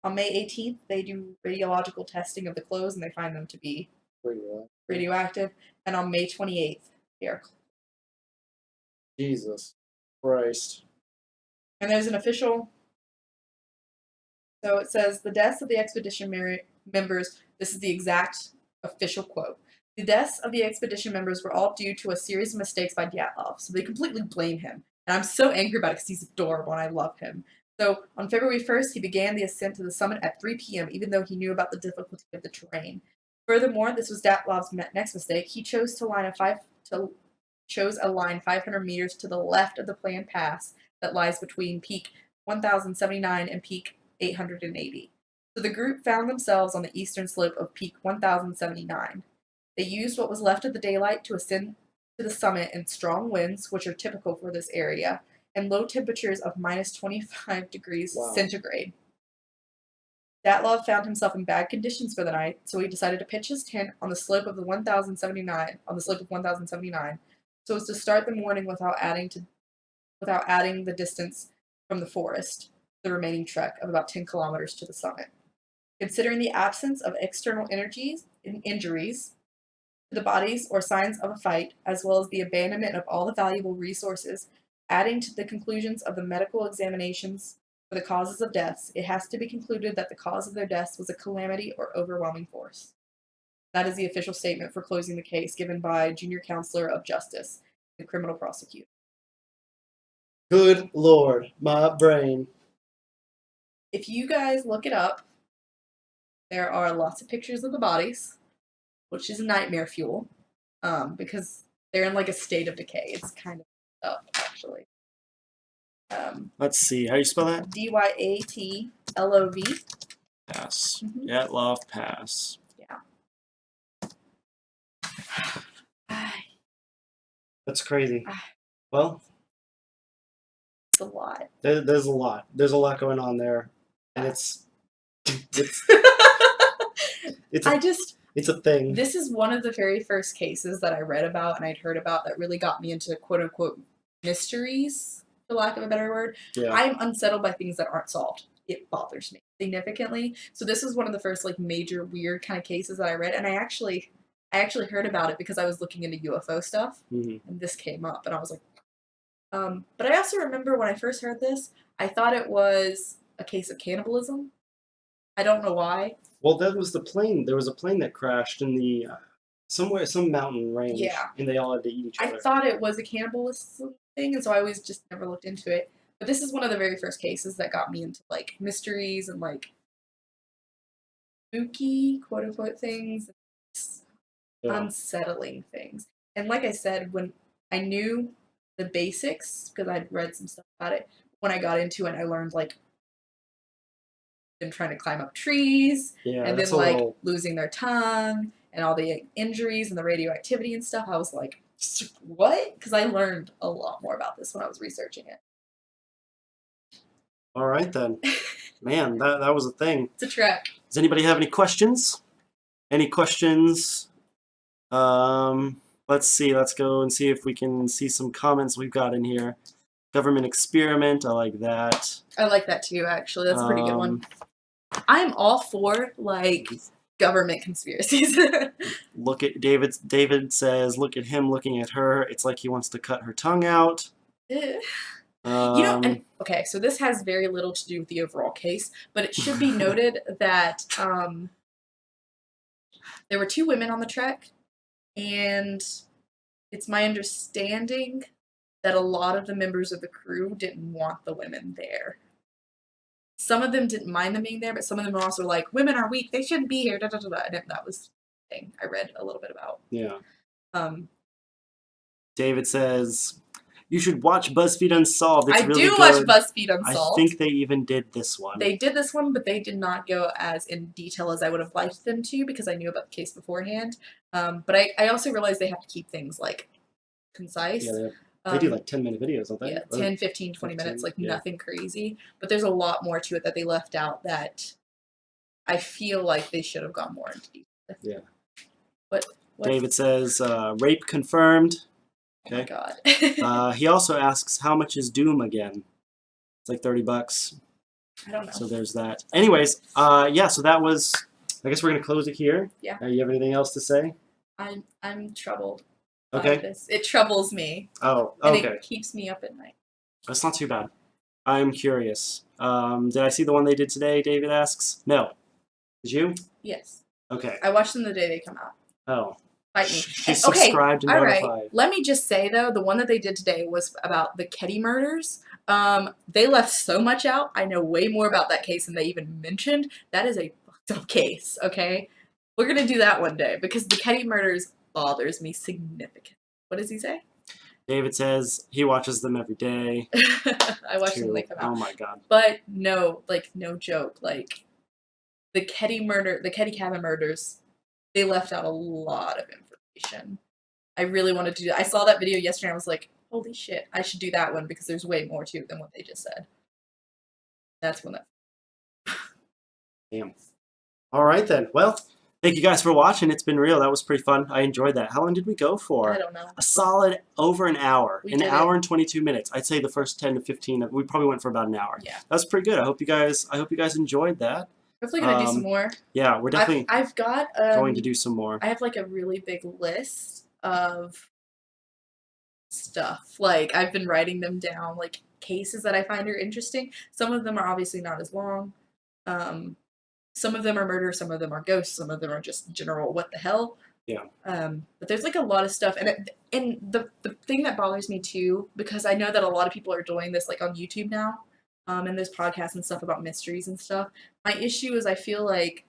On May 18th, they do radiological testing of the clothes, and they find them to be radioactive. And on May 28th, they are closed. Jesus Christ. And there's an official. So it says, the deaths of the expedition members, this is the exact official quote. The deaths of the expedition members were all due to a series of mistakes by Dyatlov, so they completely blame him. And I'm so angry about it because he's adorable and I love him. So on February 1st, he began the ascent to the summit at 3 p.m., even though he knew about the difficulty of the terrain. Furthermore, this was Dyatlov's next mistake. He chose a line 500 meters to the left of the planned pass that lies between peak 1079 and peak 880. So the group found themselves on the eastern slope of peak 1079. They used what was left of the daylight to ascend to the summit in strong winds, which are typical for this area, and low temperatures of minus 25 degrees centigrade. Dyatlov found himself in bad conditions for the night, so he decided to pitch his tent on the slope of 1079, so as to start the morning without adding the distance from the forest, the remaining trek of about 10 kilometers to the summit. Considering the absence of external injuries to the bodies or signs of a fight, as well as the abandonment of all the valuable resources, adding to the conclusions of the medical examinations for the causes of deaths, it has to be concluded that the cause of their deaths was a calamity or overwhelming force. That is the official statement for closing the case given by Junior Counselor of Justice, the criminal prosecutor. Good Lord, my brain. If you guys look it up, there are lots of pictures of the bodies, which is nightmare fuel, because they're in like a state of decay. It's kind of up, actually. Let's see. How do you spell that? Dyatlov. Pass. Dyatlov Pass. Yeah. That's crazy. Well, it's a lot. There's a lot. There's a lot going on there, and it's it's a thing. This is one of the very first cases that I read about and I'd heard about that really got me into quote unquote mysteries, for lack of a better word. Yeah. I am unsettled by things that aren't solved. It bothers me significantly. So this was one of the first like major weird kind of cases that I read, and I actually heard about it because I was looking into UFO stuff, and this came up, and I was like, but I also remember when I first heard this, I thought it was a case of cannibalism. I don't know why. Well, that was the plane. There was a plane that crashed in the some mountain range. Yeah. And they all had to eat each other. I thought it was a cannibalism thing, and so I always just never looked into it. But this is one of the very first cases that got me into like mysteries and like spooky quote unquote things, unsettling things. And like I said, when I knew the basics because I'd read some stuff about it. When I got into it, I learned like them trying to climb up trees and then like losing their tongue and all the injuries and the radioactivity and stuff. I was like, what? Because I learned a lot more about this when I was researching it. All right then. Man, that was a thing. It's a trek. Does anybody have any questions? Any questions? Let's see. Let's go and see if we can see some comments we've got in here. Government experiment. I like that. I like that too, actually. That's a pretty good one. I'm all for, like, government conspiracies. Look at David says, look at him looking at her. It's like he wants to cut her tongue out. And, okay, so this has very little to do with the overall case, but it should be noted that there were 2 women on the trek, and it's my understanding that a lot of the members of the crew didn't want the women there. Some of them didn't mind them being there, but some of them were also like, women are weak, they shouldn't be here, da da da da. And that was the thing I read a little bit about. Yeah. David says, you should watch BuzzFeed Unsolved. It's really good. I do watch BuzzFeed Unsolved. I think they even did this one. They did this one, but they did not go as in detail as I would have liked them to because I knew about the case beforehand. But I also realized they have to keep things, like, concise. Yeah, they do, like, 10-minute videos, don't they? Yeah, 10, 15, 20 minutes, like, nothing crazy. But there's a lot more to it that they left out that I feel like they should have gone more into detail. Yeah. What? David says, rape confirmed. Okay. Oh my God. He also asks, how much is Doom again? It's like $30. I don't know. So there's that. Anyways, yeah, so that was, I guess we're going to close it here. Yeah. You have anything else to say? I'm troubled. Okay. This. It troubles me. Oh, okay. And it keeps me up at night. That's not too bad. I'm curious. Did I see the one they did today, David asks? No. Did you? Yes. Okay. I watched them the day they come out. Oh. Fight me. She's subscribed and notified. All right. Let me just say, though, the one that they did today was about the Ketty murders. They left so much out. I know way more about that case than they even mentioned. That is a fucked up case, okay? We're going to do that one day because the Ketty murders bothers me significantly. What does he say? David says he watches them every day. I watch them when they come out. Oh my God. But no, like, no joke. Like, the Ketty cabin murders, they left out a lot of information. I really wanted to do that. I saw that video yesterday and I was like, holy shit, I should do that one because there's way more to it than what they just said. That's when that. Damn. All right then. Well, thank you guys for watching. It's been real. That was pretty fun. I enjoyed that. How long did we go for? I don't know. A solid over an hour. An hour and 22 minutes. I'd say the first 10 to 15. We probably went for about an hour. Yeah. That's pretty good. I hope you guys enjoyed that. Hopefully gonna do some more. Yeah, we're definitely I've got going to do some more. I have like a really big list of stuff. Like I've been writing them down, like cases that I find are interesting. Some of them are obviously not as long. Some of them are murder, some of them are ghosts, some of them are just general what the hell. Yeah. But there's like a lot of stuff, and the thing that bothers me too, because I know that a lot of people are doing this like on YouTube now, and there's podcasts and stuff about mysteries and stuff. My issue is I feel like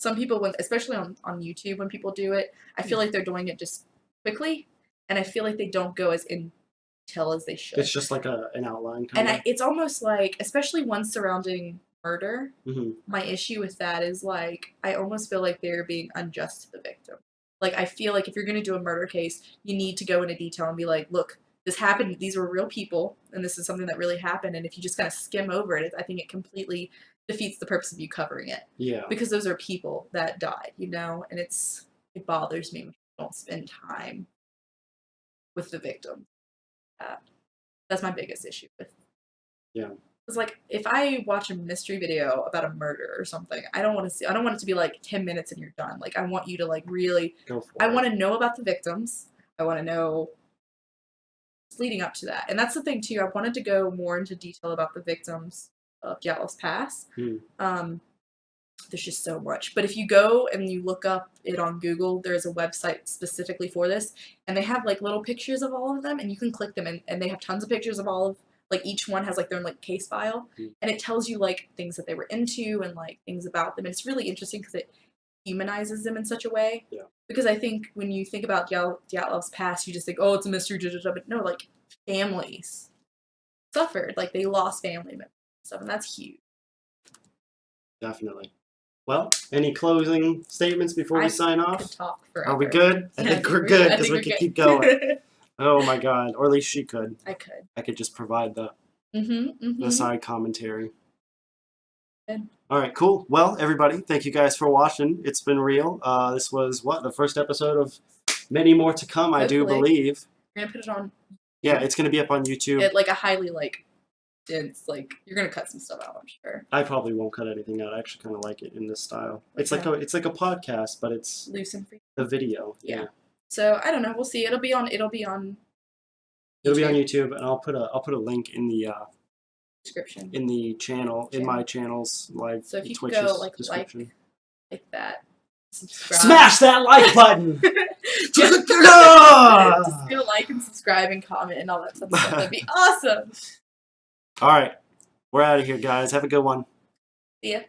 some people, especially on YouTube, when people do it, I feel like they're doing it just quickly, and I feel like they don't go as in detail as they should. It's just like an outline kind of. And it's almost like, especially ones surrounding murder, mm-hmm. My issue with that is like I almost feel like they're being unjust to the victim. Like I feel like if you're going to do a murder case, you need to go into detail and be like, look, this happened, these were real people, and this is something that really happened, and if you just kind of skim over it, I think it completely defeats the purpose of you covering it. Yeah. Because those are people that died, you know, and it bothers me when you don't spend time with the victim. That's my biggest issue with. Yeah. It's like if I watch a mystery video about a murder or something, I don't want it to be like 10 minutes and you're done. Like I want you to like really go for it. I want to know about the victims. I want to know what's leading up to that. And that's the thing too. I wanted to go more into detail about the victims of Dyatlov Pass. There's just so much. But if you go and you look up it on Google, there's a website specifically for this, and they have like little pictures of all of them, and you can click them, and they have tons of pictures of all of, like each one has like their own like case file, and it tells you like things that they were into and like things about them. And it's really interesting because humanizes them in such a way. Yeah. Because I think when you think about Dyatlov's past, you just think, oh, it's a mystery, but no, like, families suffered. Like, they lost family members and stuff, and that's huge. Definitely. Well, any closing statements before we sign I off? could talk forever. Are we good? I think we're good because we can keep going. Oh my god. Or at least she could. I could. I could just provide the the side commentary. Good. Alright, cool. Well, everybody, thank you guys for watching. It's been real. This was, what, the first episode of many more to come, Hopefully. I do believe. We're going to put it on. Yeah, it's going to be up on YouTube. Like a highly, like, dense, like, you're going to cut some stuff out, I'm sure. I probably won't cut anything out. I actually kind of like it in this style. It's like a podcast, but it's loose and free. A video. Yeah. So I don't know. We'll see. It'll be on YouTube, and I'll put a link in the description in the channel in my channell's live. So if you Twitch's go like that, subscribe. Smash that like button. Just go like and subscribe and comment and all that stuff. That'd be awesome. All right, we're out of here, guys. Have a good one. See ya.